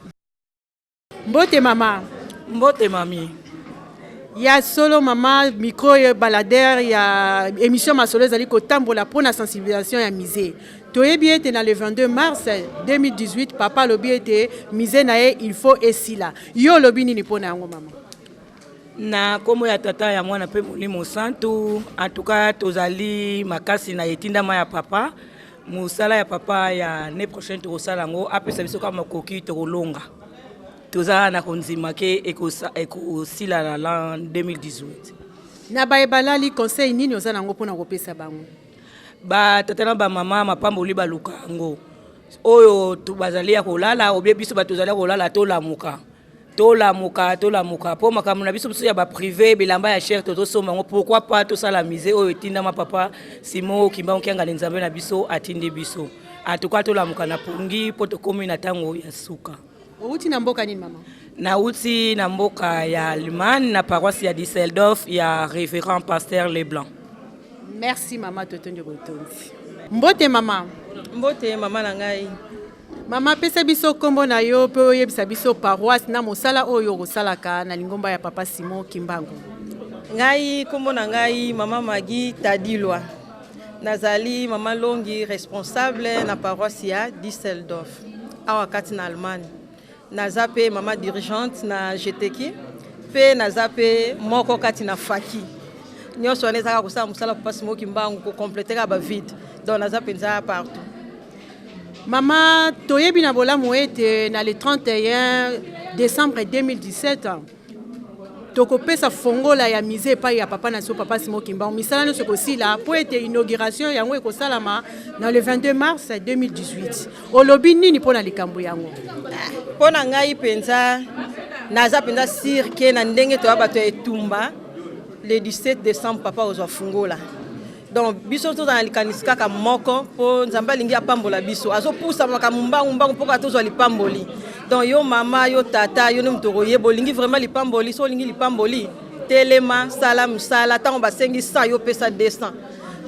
Mbote maman. Mbote mami. Ya solo maman micro baladeur ya émission masolo ezali kotambola pour la sensibilisation ya musée. Toyebi ete na le 22 mars 2018 papa lobi ete musée na ye il faut esila. Yo lobi nini pona yango maman. Na komo ya tata ya mwana pe molimo santu en tout cas tozali makasi na etindama ya papa. Musala ya papa ya ne prochaine tokosala ngo apesa biso kama koki tokolonga toza na konzima ke ekosila na l'an 2018 na bayebalali conseil nini ozana ngo pona kopesa bango ba tata na ba mama mapamboli baluka ngo oyo tubazali ya kolala obie biso batozali kolala to lamuka tolamuka po makambo na biso ya ba privé bilamba ya cher tozosomba ngo pourquoi pas tosala musée oyo etindama papa Simon Kimbangu Kyanga Nzambe na biso atindi biso atuka tolamuka na pungi po tokomi na tango ya suka. Outi na mboka nini mama? Na uti na mboka ya Allemagne na paroisse ya Düsseldorf ya révérend pasteur Leblanc. Merci mama Totondi Botonzi. Mbote mama. Mbote mama na ngai. Mama pesa biso kombo na yo pe oyebisa biso paroisse na mosala oyo kosalaka na lingomba ya papa Simon Kimbangu. Ngai kombo na ngai mama Magi Tadilwa. Nazali mama Longi responsable na paroisse ya Düsseldorf. Awa kati na Allemagne. Naza pe mama dirigeante na GTK. Pe naza pe moko kati na Faki. Nyonso anezaka kosala mosala papa Simon Kimbangu ko compléter ba vide. Donc naza penza partout. Mama toyebi na bolamu ete na le 31 décembre 2017 tokopesa fongola ya musée pa ya papa na so papa Simon Kimbangu misala nyonso kosila po ete inauguration yango ekosalama na le 22 mars 2018 olobi nini mpona likambo yango? Mpona ngai penza naza penza sirke na ndenge toya bato ya etumba le 17 décembre papa ozwa fongola. Donc biso to dans likanisika kaka moko po nzamba alingi apambola biso azopusa makambo mbangu mpo ka tozwa lipamboli. Donc yo mama yo tata yo nem toroye bolingi vraiment lipamboli so lingi lipamboli telema sala musala tango basengi 100 yo pesa 200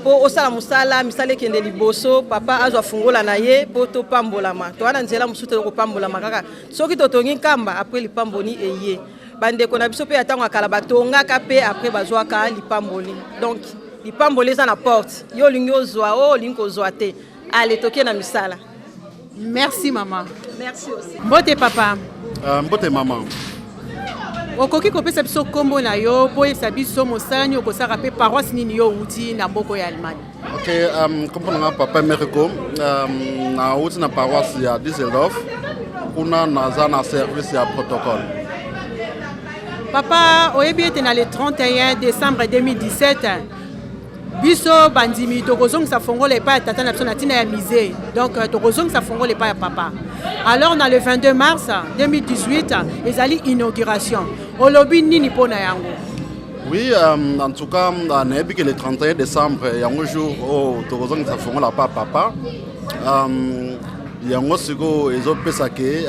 po osala musala misale kende liboso papa azwa fungola na ye po to pambolama to wana nzela musute ko pambolama kaka soki totongi kamba après lipamboni eye bandeko na biso pe atango akala batongaka pe après bazwaka lipamboli. Donc lipamboli za na porte yo lingi ozwa o lingi kozwa te ale toke na misala. Merci maman. Merci aussi. Mbote papa. Mbote maman. Okoki kopesa biso kombo na yo po yebisa biso mosala nini okosaka pe paroisse nini yo uti na mboko ya Allemagne? Ok, kombo na papa Meriko na uti na paroisse ya Düsseldorf kuna naza na service ya protocole. Papa oyebi ete na le 31 décembre 2017 biso bandimi tokozongisa fongola epai ya tata na biso na ntina ya musée. Donc tokozongisa fongola epai ya papa. Alors na le 22 mars 2018 ezali inauguration. Olobi nini mpona yango? Oui, en tout cas nayebi ke le 31 décembre yango jour o tokozongisa fongola pa papa. Yango siko ezopesa ke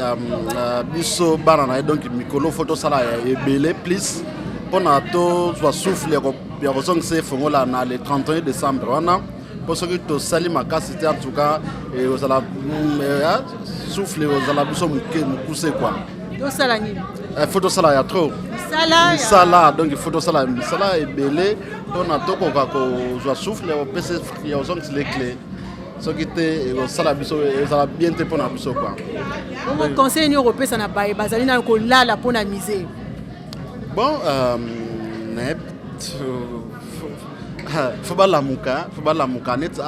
biso bana na ye donc mikolo photo sala ebele plus pona to soit souffle ya kozongisa fongola na le 31 décembre wana po soki tosali makasi te en tout cas ozala souffle ozala biso mokuse quoi. Tosala nini? Photo sala ya trop misala donc photo sala misala ebele pona tokoka kozwa souffle opesa ya ozongisa les clés soki te osala biso ezala bien te mpona biso quoi. Omo conseil ni opesa na baye bazali na kolala mpona musée? Bon faut balamuka net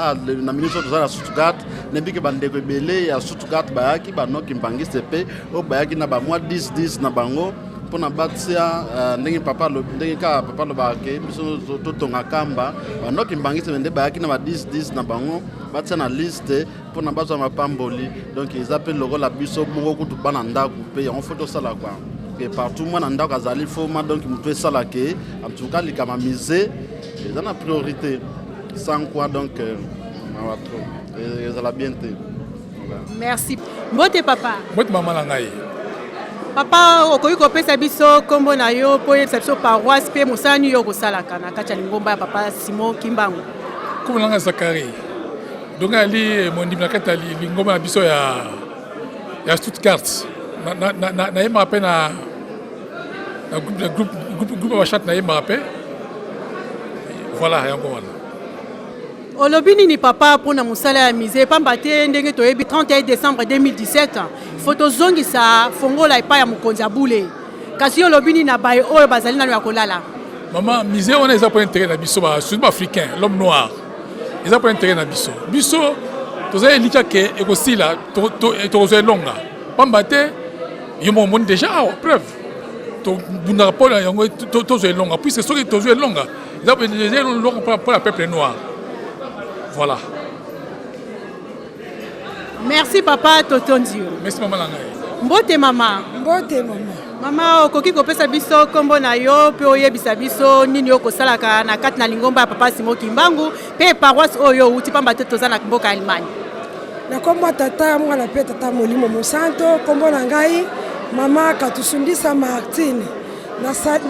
na ministre tozala Stuttgart nebi ke bandeko ebele ya Stuttgart bayaki banoki mbangisi pe o bayaki na ba mois 10 na bango mpona batia ndenge papa lobake biso totonga kamba banoki mbangisi nde bayaki na ba 10 na bango batia na liste mpona bazwa mapamboli. Donc eza pe lokola biso moko kutu bana ndako pe yango faut tosala quoi que partout mwana ndako azali foma donc mutu esala ke en tout cas likama musée eza na priorité sans quoi donc ezala bien te. Merci. Mbote papa. Mbote mama na ngai. Papa okoki kopesa biso kombo na yo po yebisa biso paroisse pe mosala nini yo kosalaka na kati ya lingomba ya papa Simon Kimbangu? Kombo na ngai Zakari. Donc ali mondimi na kati ya lingomba na biso ya Stuttgart. Na yema pe na groupe wa chat na yema pe. Voilà yango wana. Olobi nini papa mpona mosala ya musée pamba te ndenge toyebi 31 décembre 2017 photo zongisa fongola epai ya mokonzi abule kasi olobi nini na baye oyo bazali nano ya kolala? Maman musée wana eza pour intérêt na biso ba sud africain l'homme noir eza pour intérêt na biso tozali elika ke ekosila tokozwa elonga pamba te yo momoni déjà awa preuve tobundaka mpo na yango tozwa elonga puisque soki tozwa elonga eza elonga pour la peuple noir. Voilà. Merci papa Totondio. Merci maman Langai. Mbote mama. Mbote mama. Mama okoki kopesa biso kombo na yo pe oyebisa biso nini okosalaka na kati na lingomba ya papa Simon Kimbangu pe paroisse oyo uti pamba te toza na mboka ya Allemagne. Na kombo tata mwana pe tata Molimo Mosanto, kombo na ngai mama Katusundisa Martine. Naza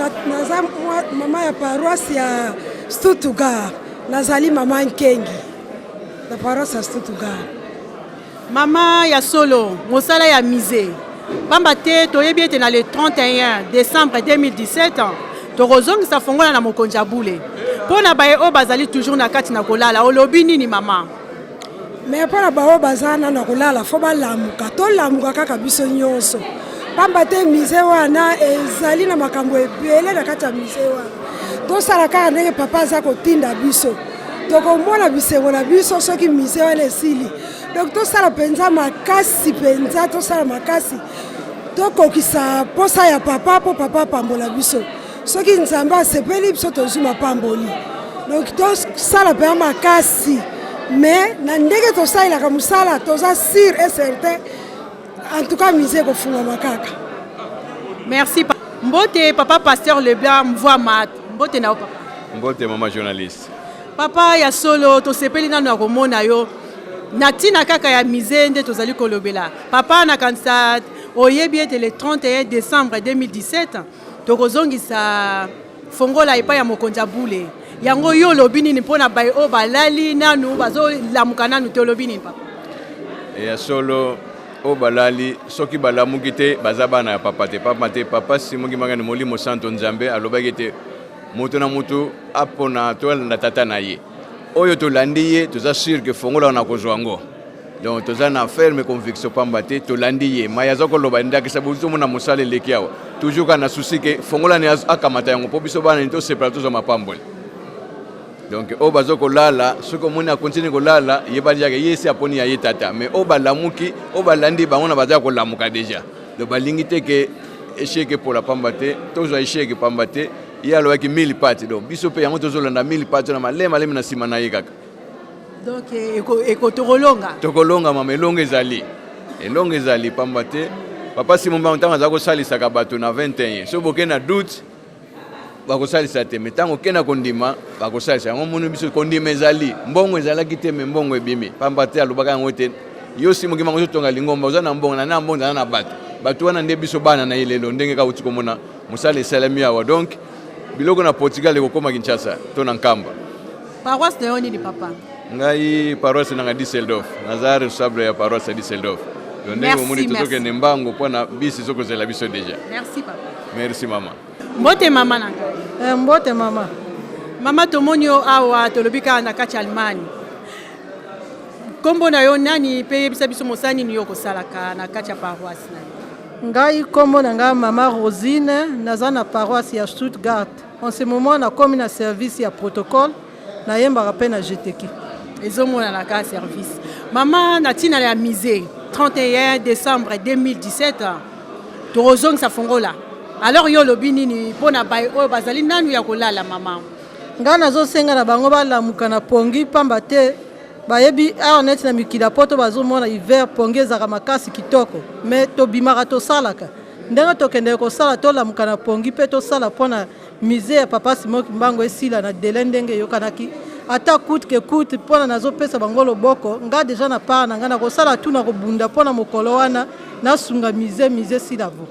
mama ya paroisse ya Stuttgart. Nazali mama Nkengi. Na paroisse ya Stuttgart. Mama ya solo mosala ya musée. Pamba te toyebi ete na le 31 décembre 2017 tokozongisa fongola na mokonzi ya bule. Pona baye o bazali toujours na kati na kolala olobi nini mama? Mais pona bao bazana na kolala fo balamuka to lamuka kaka biso nyonso. Pamba te musée wana ezali na makambo ebele na kati ya musée wana. To sala kaka ndenge papa za kotinda biso. Tokomona bisengo na biso soki musée wana esili. Donc to sala penza makasi penza to sala makasi. Tokokisa posa ya papa po papa pambola biso. Soki nzambe asepeli biso tozuma pamboli. Donc to sala penza makasi. Mais na ndenge to sala ka musala toza sûr et certain. En tout cas musée ko funga makaka. Merci Mbote papa pasteur Leblanc mvoa mat. Mbote na papa. Mbote mama journaliste. Papa ya solo to sepeli nanu ya komona yo. Natina kaka ya musée nde tozali kolobela. Papa na kanisa oyebi ete le 31 décembre 2017 tokozongisa fongola epai ya mokonzi ya bule. Yango yo lobi nini mpona baye o balali nanu bazolamuka nanu te olobi nini papa? Ya solo o balali soki balamuki te baza bana ya papa te. Papa Simon Kimbangu Molimo Santo Nzambe alobaki ete moto na moto apona tolanda tata na ye. Oyo tolandi ye toza sûr que fongola na kozwa ngo. Donc toza na ferme conviction pamba te tolandi ye maya zoko loba ndaki sabuzo mona musale leki awa. Toujours kana souci que fongola ne akamata yango po biso bana nto separato za mapambole. Donc o bazoko lala soko mona continue ko lala ye ba diaka yesi aponi ya ye tata mais o balamuki o balandi bangona baza ko lamuka déjà. Donc balingi te que échec pour la pamba te tozo échec pamba te il y a 1000 parties donc biso pe yango tozolanda 1000 parties na malema na sima na ye kaka. Donc eko tokolonga mama elongo ezali pamba te papa Simon Kimbangu tanga za kosalisa ka bato na 21 so boke na doute bakosalisa te metango kena kondima bakosalisa yango monu biso kondima ezali mbongo ezalaki te me mbongo ebimi pamba te alobaka yango te yo Simon Kimbangu tonga lingomba oza na mbongo na mbongo na bato wana nde biso bana na ilelo ndenge ka uti komona musala esalami awa donc biloko na Portugal ekokoma Kinshasa to na Nkamba. Paroisse na yo nini papa? Ngai paroisse na Düsseldorf. Nazare sabre ya paroisse Düsseldorf. Ndenge omoni totoke nembango pona bisi soko zela biso déjà. Merci papa. Merci mama. Mbote mama nanga. Mbote mama. Mama tomonyo awa tolobika na kati Allemagne. Kombo na yo nani pe yebisa biso mosani ni yo kosalaka na kati ya paroisse na yo? Ngai kombo na nga mama Rosine naza na paroisse ya Stuttgart. En ce moment na komi na service ya protocole na yembaka pe na GTK. Ezomona na ka service. Mama natina ya musée 31 décembre 2017 tozongisa fongola. Alors yo lobi nini pona baye oyo bazali nanu ya kolala mama? Nga nazosenga na bango balamuka na pongi pamba te bayebi awa neti na mikila poto bazomona hiver pongi ezaka makasi kitoko mais tobimaka tosalaka ndenge tokende kosala tolamuka na pongi pe tosala mpona musée ya papa Simon Kimbangu esila na dele ndenge yokanaki ata coûte que coûte mpona nazopesa bango loboko nga deja na part na nga na kosala tu na kobunda mpona mokolo wana nasunga musée silavo.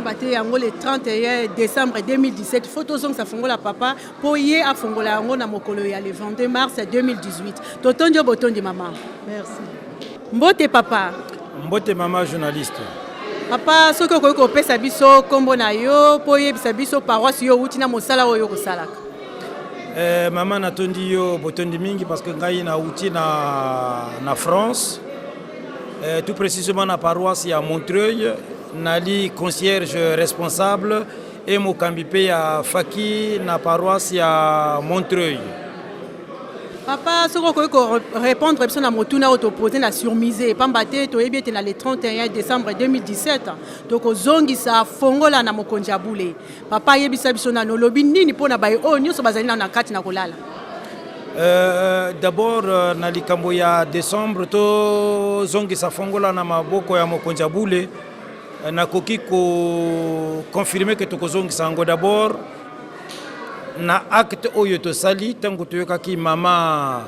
Bate yango le 31 décembre 2017 photos sa fongola papa po ye a fongola yango na mokolo ya le 22 mars 2018 totonjo botondi mama. Merci. Mbote papa. Mbote mama journaliste. Papa soko ko pesa biso kombo na yo po ye bisa biso paroisse yo uti na mosala oyo kosalaka. Mama natondi yo botondi mingi parce que ngai na uti na France. Tout précisément na paroisse ya Montreuil. Nali concierge responsable et mokambipe ya Faki na paroisse ya Montreuil. Papa, ce qu'on peut répondre à motuna autoposé na surmisé pambate to ebité na le 31 décembre 2017 donc ozongisa fongola na mokonzi abule. Papa yebisa biso na nolobi nini pona baye o nyoso bazali na kati na kolala. D'abord na likambo ya décembre to zongisa fongola na maboko ya mokonzi abule. nakoki confirmer que tokozongisa yango d'abord na acte oyo tosali ntango toyokaki mama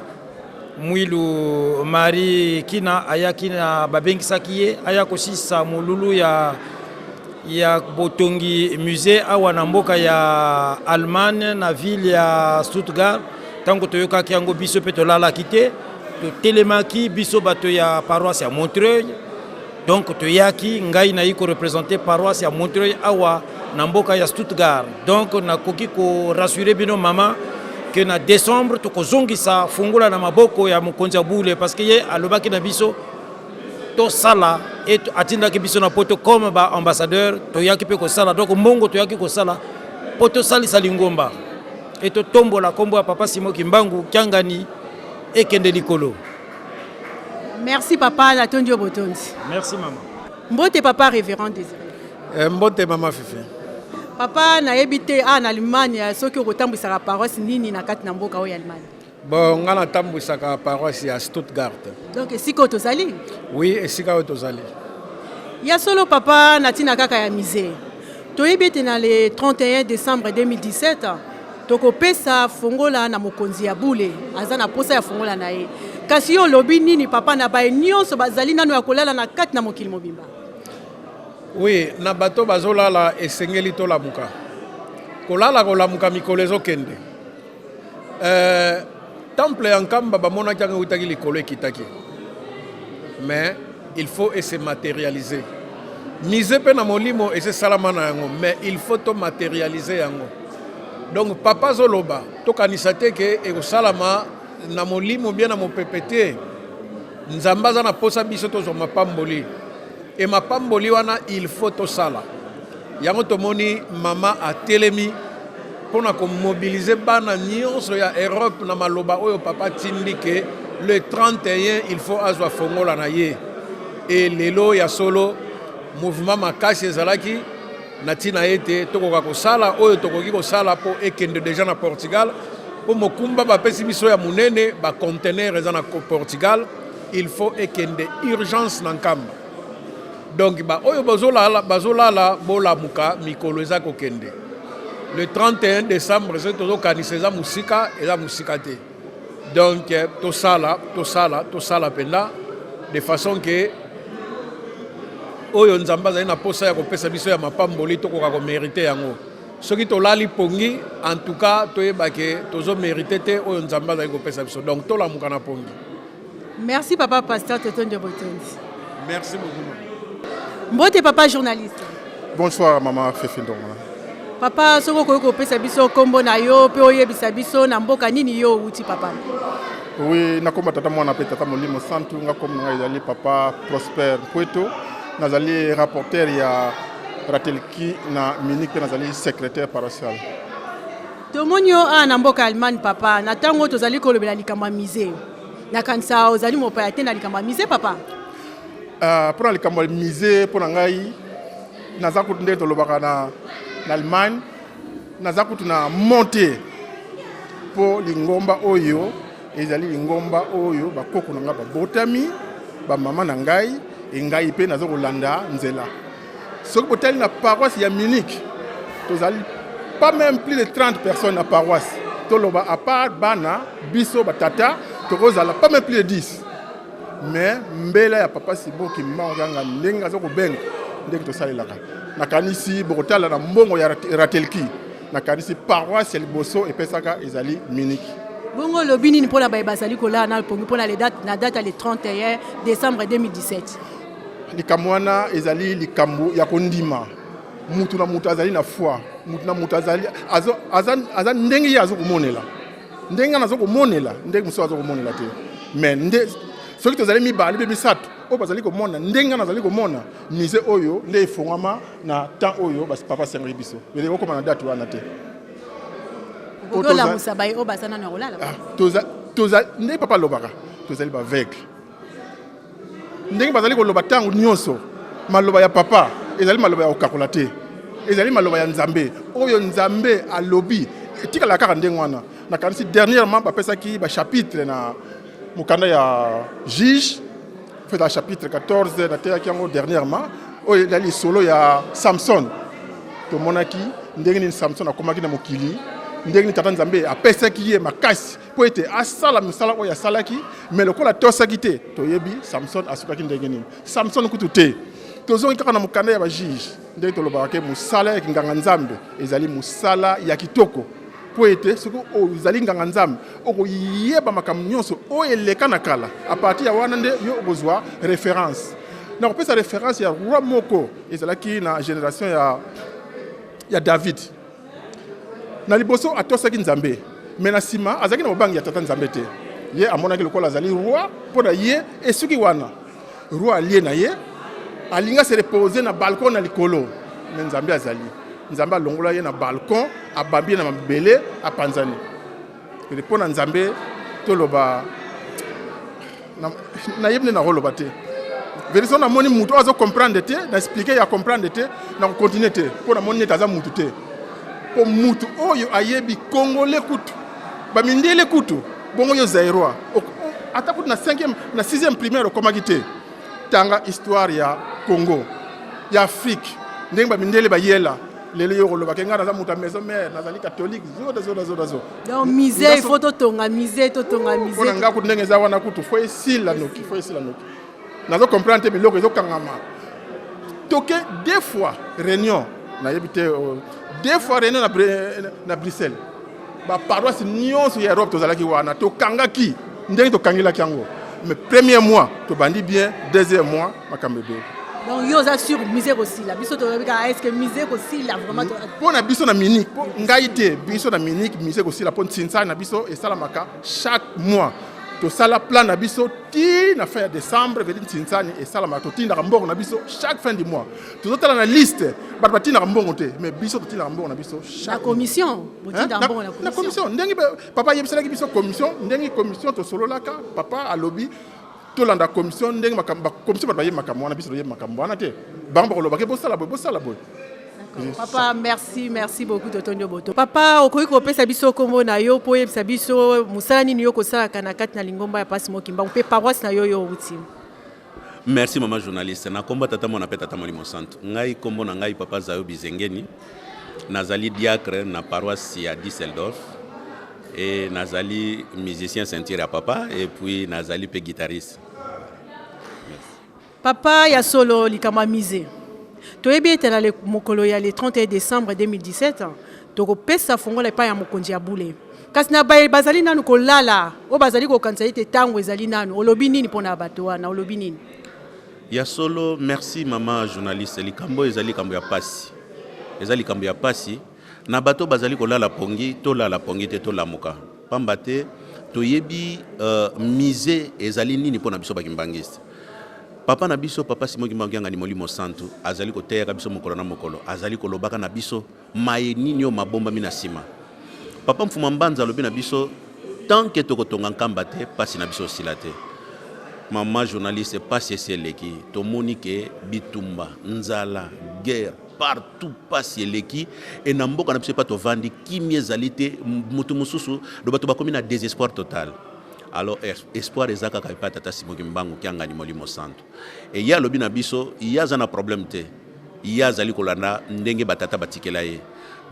Mwilu Marie Kina ayaki na babengisaki ye aya kosisa molulu ya botongi musée awa na mboka ya Allemagne na ville ya Stuttgart. Tango toyokaki yango biso pe tolalaki te totelemaki biso bato ya paroisse ya Montreuil. Donc toyaki ngai nayi ko représenter paroisse ya Montreuil awa na mboka ya Stuttgart. Donc nakoki ko rassurer bino mama que na décembre tokozongisa fungola na maboko ya mokonzi ya bule parce que ye alobaki na biso to sala et atindaki biso na poto comme ba ambassadeur toyaki pe ko sala. Donc mbongo toyaki ko sala poto salisa lingomba et to tombola kombo ya papa Simon Kimbangu Kiangani ekende likolo. Merci papa Natondio Botondi. Merci maman. Mbote papa révérend Désiré. Mbote maman Fifi. Papa na yebite en Allemagne soki okotambwisaka paroisse nini na kati na mboka oyo Allemagne. Bon, nga natambwisaka paroisse ya Stuttgart. Donc esika tozali? Oui, esika tozali. Ya solo papa natina kaka ya musée. Toyebite na le 31 décembre 2017 tokopesa fongola na mokonzi ya bule aza na posa ya fongola na ye. Kasi yo lobi nini papa na baye nyonso bazali nano ya kolala na kati na mokili mobimba? Oui, na bato bazolala esengeli tolamuka. Kolamuka mikolo ezokende. Temple ya Nkamba bamonaki yango utaki likolo ekitaki. Mais il faut se matérialiser. Mise pe na molimo ese salama na yango, mais il faut to matérialiser yango. Donc papa zoloba tokanisa te ke ekosalama na molimo bien na mopepete. Nzamba za na posa biso tozo mapamboli. Et ma pamboli wana il faut to sala. Yango tomoni mama a telemi pona ko mobiliser bana nyonso ya Europe na maloba oyo papa tindi ke le 31 il faut azwa fongola na ye. Et lelo ya solo mouvement makasi ezalaki natina ete tokoka ko sala oyo tokoki ko sala po ekende déjà na Portugal po mokumba ba pesi biso ya munene ba conteneur eza na Portugal il faut ekende urgence na Nkamba. Donc ba oyo bazolala bolamuka mikolo eza kokende. Le 31 décembre c'est tozo kanisa eza musika te. Donc to sala penda de façon que oyo nzamba za na posa ya kopesa biso ya mapamboli tokoka ko mériter yango. Soki to lali pongi en tout cas toyeba ke tozo mériter te oyo nzamba za kopesa biso. Donc to lamuka na pongi. Merci papa pasteur Totondio Botondi. Merci beaucoup. Mbote papa journaliste. Bonsoir maman Fifi Ndongala. Papa soko ko pesa biso kombo na yo pe oyebisa biso na mboka nini yo uti papa. Oui, nakomba tata mwana pe tata molimo santu ngakomna ngai ezali papa Prosper Pweto nazali rapporteur ya Ratelki na Munich pe nazali secrétaire paroissial. Tomonyo na mboka Allemagne papa na tango tozali kolobela likamba musée. Na kanisa ozali mopayate na likamba musée papa. Pour les campagnes misées pour ngai naza kutunde tolobaka na Allemagne naza kutuna monter pour lingomba oyo ezali lingomba oyo bakoko nanga ba botami ba mama na ngai ngai pe naza kolanda nzela soki botali na paroisse ya Munich tozali pas même plus de 30 personnes na paroisse toloba à part bana biso batata tokozala pas même plus de 10. Mais mbela ya papa Simon Kimbangu ndenge azo kobenga ndenge tosalelaka nakanisi bokotala na mbongo ya Ratelki nakanisi paroisse liboso epesaka ezali Munich. Bongo lobi nini mpona baye bazali kola na pongi mpona la date le 31 décembre 2017. Likambo wana ezali likambo ya kondima mutu na mutu azali na foi mutu na mutu azali aza ndenge ye azo komonela ndenge azo komonela ndenge muso azo komonela te mais soki tozali mibali be misato oyo bazali komona ndenge nazali komona mise oyo nde efongama na temps oyo papa sengi biso bele okoma na date wana te okola musabaye o basana na rolala toza nde papa lobaka tozali ba vegle ndenge bazali koloba tangu nyonso maloba ya papa ezali maloba ya okakola te ezali maloba ya nzambe oyo nzambe alobi tikala kaka ndenge wana na kanisi dernièrement bapesaki ba chapitre na mukanda ya juge fait dans chapitre 14 na teyaki yango dernièrement oyo ezali solo ya Samson tomonaki ndenge nini Samson akomaki na mokili ndenge nini tata Nzambe apesaki ye makasi po ete asala misala oyo asalaki mais lokola tosaki te toyebi Samson asukaki ndenge nini Samson kutu te tozongi kaka na mokanda ya bajuge ndenge tolobaka ke mosala ya nganga Nzambe ezali mosala ya kitoko po ete soki ozali nganga Nzambe okoyeba makambo nyonso oyo eleka na kala a partir ya wana nde yo okozwa référence na kopesa référence ya roi moko ezalaki na génération ya David na liboso atosaki Nzambe mais na nsima azalaki na mobangi ya tata Nzambe te ye amonaki lokola azali roi mpo na ye esuki wana roi alie na ye alinga se reposer na balcon na likolo mais Nzambe azali Nzambe alongola ye na balcon abambi na mabele apanzani mpo na Nzambe toloba na yebne na roloba te version na moni mutu azo comprendre te na expliquer ya comprendre te na continuer te pour na moni neta za mutu te po mutu oyo ayebi congolais kutu ba mindele kutu bongo yo zairwa ata kutu na 5e na 6e primaire komaki te tanga histoire ya Congo ya Afrique ndenge ba mindele ba yela lelo yo koloba kenga na za mutu maison mère nazali catholique zo donc misé il faut totonga misé on nga kutu ndenge za wana kutu fo esila noki nazo comprendre te biloko ezokangama toke deux fois réunion na yebite deux fois réunion na Bruxelles ba paroisse nyonso ya Europe tozalaki wana tokangaki ndenge tokangilaki yango mais premier mois tobandi bien deuxième mois makambe be donc yo za sur misé aussi la biso tobika est-ce que misé aussi la vraiment pona biso na minique ngai te biso na minique misé aussi la pon tsinsa na biso et salamaka chaque mois to sala plan na biso ti na fin de décembre vedi Ntinsani et sala ma to tinda mbongo na biso chaque fin du mois to tala na liste ba tinda mbongo te mais biso to tinda mbongo na biso chaque la commission botinda mbongo na commission ndenge papa yebisala ki biso commission ndenge commission to solo laka papa alobi to landa commission ndenge makamba commission ba yema makambo na biso yema makambo na te bango ko lobake bo sala boy. Papa, merci beaucoup Totonio Boto. Papa, okoki kopesa biso kombo na yo po yebisa biso musala nini yo kosala kana kati na lingomba ya pasi mokimba pe paroisse na yo uti. Merci maman journaliste. Na kombo tata mona pe tata Molimo Santo. Ngai kombo na ngai papa Zayo Bizengeni. Nazali diacre na paroisse ya Düsseldorf et nazali musicien ceinture à papa et puis nazali pe guitariste. Papa ya solo likama misé. Toyebi ete na le mokolo ya le 31 décembre 2017 toko pesa fongola epai ya mokonzi ya bule kasi na bazali nanu kolala o bazali kokanisa ete tango ezali nanu olobi nini mpona bato wana olobi nini ya solo merci mama journaliste likambo ezali likambo ya pasi ezali likambo ya pasi na bato bazali kolala pongi tolala pongi te tolamuka pamba te toyebi mise ezali nini mpona biso bakimbangiste papa na biso papa Simon Kimbangu ni Molimo Santo azali koteya biso mokolo na mokolo azali kolobaka na biso maye nini yo mabomba mina sima papa mfuma mbanza lobi na biso tant que tokotonga nkamba te pasi na biso sila te mama journaliste pasi eseleki tomoni ke bitumba nzala guerre partout pasi eleki et na mboka na biso pa tovandi kimi ezali te mutu mususu do bato bakomi na désespoir total. Alors espoir ezaka ka pa tata Simon Kimbangu kianga ni Molimo Santo et ya lobi na biso ya za na problème te ya zali kolanda ndenge batata batikela ye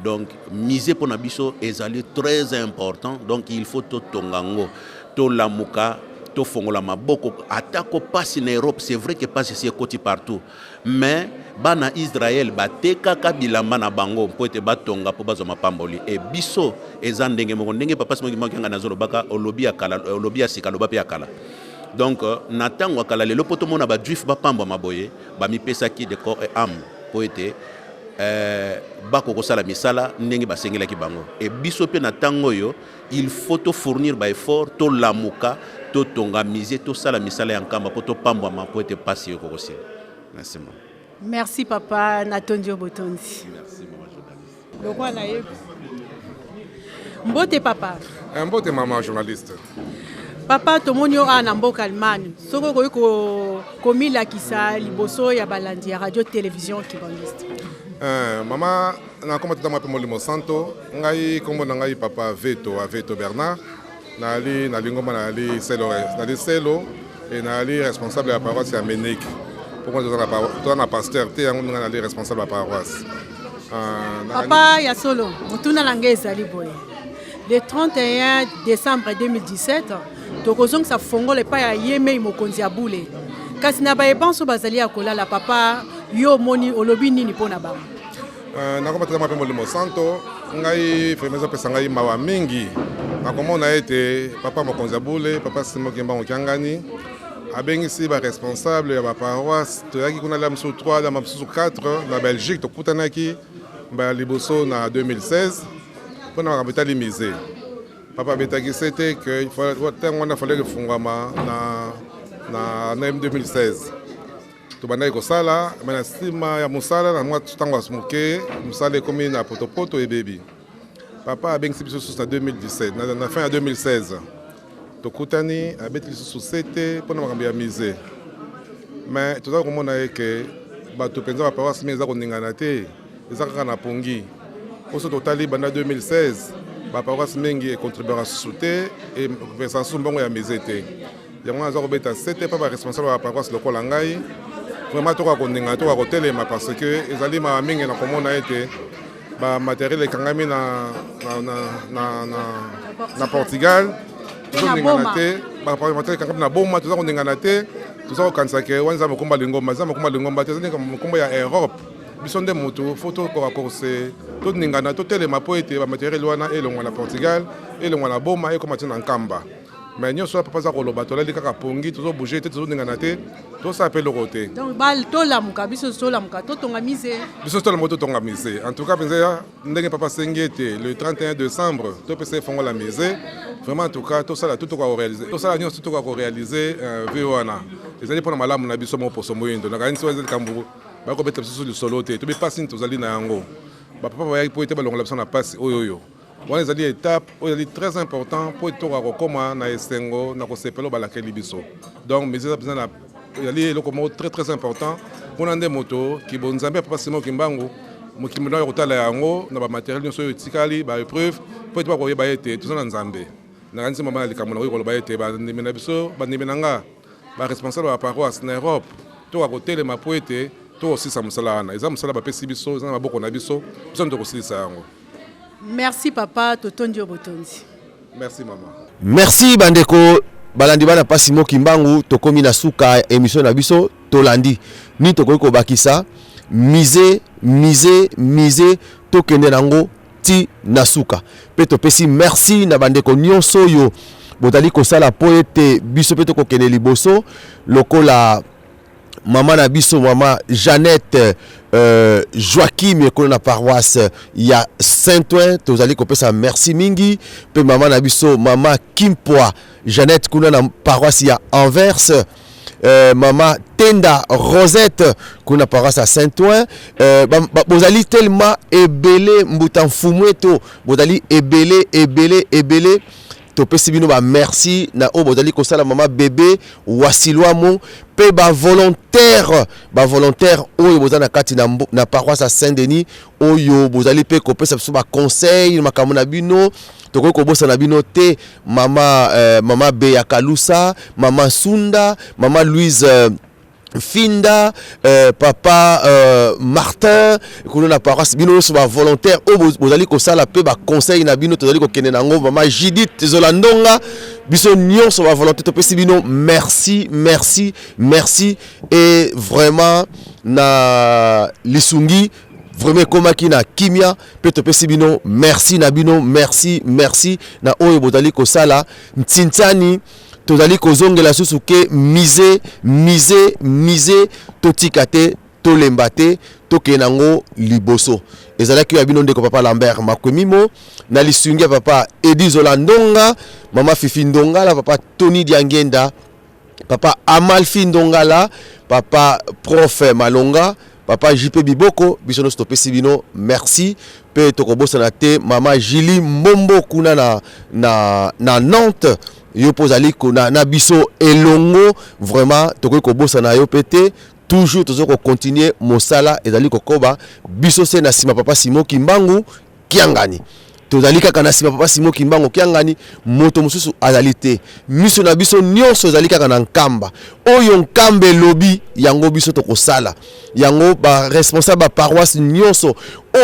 donc miser pour na biso ezali très important donc il faut to tongango to lamuka to fongola maboko atako passe na Europe c'est vrai que passe c'est côté partout mais bana Israël bateka kabilamba na bango po ete batonga po bazo mapamboli et biso ezandenge moko ndenge papa Simon Kimbangu nga nazolo baka olobi akala olobi asika loba pe akala donc natango akala lelo poto mona ba juif ba pamba maboye ba mipesa ki de corps et âme po ete bako kosala misala ndenge basengela ki bango et biso pe na tango yo il faut to fournir ba effort to lamuka to tonga miser to sala misala ya nkamba po to pamba ma po ete passer ko kosi. Merci maman. Merci papa Natondio Botondi. Merci maman journaliste. Donc on a eu Mbote papa. Mbote maman journaliste. Papa tomonio ana mboka Allemagne. Soko ko komila kisa liboso ya balandi ya radio télévision kibangiste. Maman na koma tata mwa Molimo Santo ngai kombo na ngai papa Veto Bernard nali na lingoma nali selo et nali responsable ya paroisse ya Ménique. pourquoi tu as un pasteur, tu es responsable de la paroisse. Papa Yasolo, mutuna langue ezali boye. Le 31 décembre 2017, tokozong sa fongo le pa ya yeme mokonzi abule. Kasi na ba ebanso bazali akola la papa yo moni olobi nini pona ba. Na koma tama pe molimo santo, ngai fremeza pesa ngai mawa mingi. Na komona ete papa mokonzi abule, papa Simon Kimbangu Kiangani abengisi ba responsable ya ba paroisse, toyaki kuna la msu 3, la msu 4 na Belgique tokutanaki ba liboso na 2016 pour na kapitali misé. Papa betaki c'était que il fallait que fungama na 2016. Tubandai kosala mana sima ya musala na mwa tango asmuke musala komi na potopoto et baby. Papa abengisi biso na 2017 na fin ya 2016. Tokutani abeti sous c'était pour na makambi ya misé. Mais tout ça comme on a que bato penza ba paroisse mais za koningana te. Ezaka na pongi. Oso totali banda 2016, ba paroisse mengi contribuera souté et versation mbongo ya misete. Yango azo kobeta c'était pas responsable ba paroisse lokola ngai. Vraiment to ka koninga to ka kotelema parce que ezali ma mingi na komona ete ba matériel ekangami na Portugal. Tozoningana te, ba matériel ekangami na boma, toza koningana te. Toza kokanisa ke wanza mokomba lingomba, za mokomba lingomba te, zani mokomba ya Europe. Bisonde moto photo ko racorcer to ningana to telema po ete ba matériel wana elongwa na Portugal elongwa na boma e ko matina nkamba mais nyoso papa za koloba to lali kaka pongi to bouger te to ningana te to sa appelle roté donc bal to la muka biso to la muka to tonga mise biso to la moto tonga mise en tout cas penza ndenge papa sengete le 31 décembre to pese fongo la mise vraiment en tout cas to sala tout ko réaliser to sala nyoso tout ko réaliser wana ezali pona malamu na biso mo poso moyindo na kanisi wa kambu bako beta biso le solo te to be passer tozali na yango ba papa ba po ete balongola biso na passe oyoyo wana ezali étape oyo ezali très important po to ka kokoma na esengo na kosepelo balakeli biso donc mais ça besoin na ezali eloko mo très important pona nde moto ki bonzambe papa Simon Kimbangu mokimino ya kotala yango na ba matériel nyonso oyo etikali ba épreuve po ete bakoyeba ete tozana nzambe na kanisi mama na likambo na koloba ete bandimi na biso bandimi na nga ba responsable ba paroisse na Europe to ka kotelema po ete to osisa musala wana eza musala bapesi biso eza na maboko na biso biso ndo kosilisa yango. Merci papa Totondi Obotondi. Merci maman. Merci bandeko balandi bana pa Simon Kimbangu tokomi na suka émission na biso tolandi ni tokoki kobakisa mise tokende nango ti na suka pe topesi merci na bandeko nyonso yo botali kosala po ete biso pe tokokende liboso lokola maman na biso maman Jeannette Joachim ekolo na paroisse ya Saint-Ouen tozali kopesa merci mingi pe maman na biso maman Kimpoa Jeannette kuna na paroisse ya Anvers maman Tenda Rosette kuna paroisse à Saint-Ouen bozali tellement ebele mbuta mfumweto bozali ebele topesi bino ba merci na o bozali kosala mama bébé wasilwamo pe ba volontaire oyo bozana kati na paroisse à Saint-Denis oyo bozali pe kopesa biso ba conseil makambo na bino tokoki kobosa na bino te mama Beya Kalusa mama Sunda mama Louise Finda, papa Martin, qu'on a paroisse bino so ba volontaire o bozali ko sala pe ba conseil na bino tozali ko kende nango mama Judith Zolandonga biso nyon so ba volontaire to pesi bino merci et vraiment na lisungi vraiment komaki na kimia pe to pesi bino merci na bino merci na oyo bozali ko sala ntintani tozali kozongela susu ke mise totika te tolemba te tokenango liboso ezalaki ya bino ndeko papa Lambert Makwemimo na lisungi papa Edi Zolandonga mama Fifi Ndongala papa Tony Diangenda papa Amalfi Ndongala papa Prof Malonga papa JP Biboko biso no stopesi bino merci pe tokobosana te mama Jili Mbombo kuna na Nantes yo pozali na biso elongo vraiment tokoki kobosana yo pete toujours tozoko continuer mosala ezali kokoba biso se na sima papa Simon Kimbangu Kiangani tozali kaka na sima papa Simon Kimbangu kiangani moto mususu azali te miso na biso nyonso ezali kaka na nkamba oyo nkambe lobi yango biso tokosala yango ba responsable ba paroisse nyonso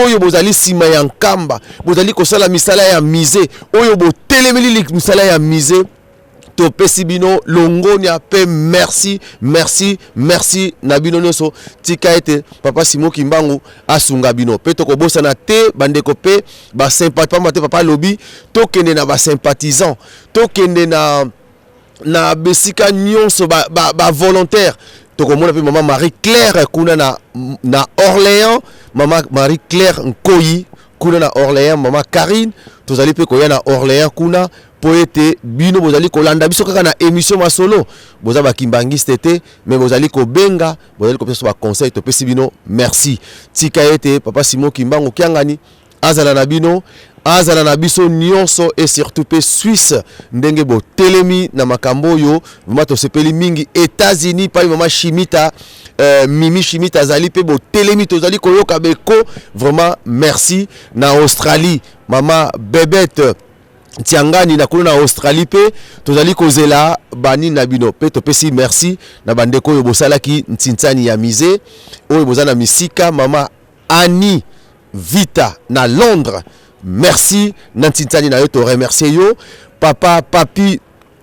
oyo bozali sima ya nkamba bozali kosala misala ya mise oyo botelemeli misala ya mise topesi bino longoni ape merci na bino nyonso tika ete papa Simon Kimbangu asunga bino pe tokobosana te bandeko pe ba sympathie te papa lobi tokende na ba sympathisant tokende na besika nyonso ba volontaire tokomona pe mama Marie Claire kuna na Orléans mama Marie Claire Nkoyi kuna na Orléans mama Karine tozali pe koya na Orléans kuna poete bino bozali kolanda biso kaka na émission masolo boza ba kimbangiste te mais bozali ko benga bozali ko pesa ba conseil to pesi bino merci tika ete papa Simon Kimbangu kiangani azala na bino azala na biso nyonso et surtout pe Suisse ndenge bo telemi na makambo yo vraiment to sepeli mingi États-Unis pa mama Chimita Mimi Chimita azali pe bo telemi tozali koyoka beko vraiment merci na Australie mama Bebette Tiangani na kuna na Australie pe tozali kozela bani na bino pe topesi merci na bandeko yo bosalaki ntintsani ya mise oyo bozana misika mama Annie Vita na Londres merci na ntintsani na yo to remercier yo papa papi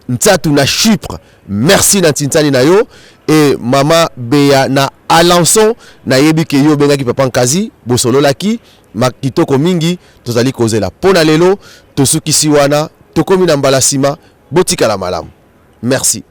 Ntsatu na Chypre merci na ntintsani na yo et mama Bea na Alençon na yebi ke yo bengaki papa Nkazi bosololaki makitoko mingi tozali kozela pona lelo tosukisi wana tokomi na mbala sima botika la malamu merci.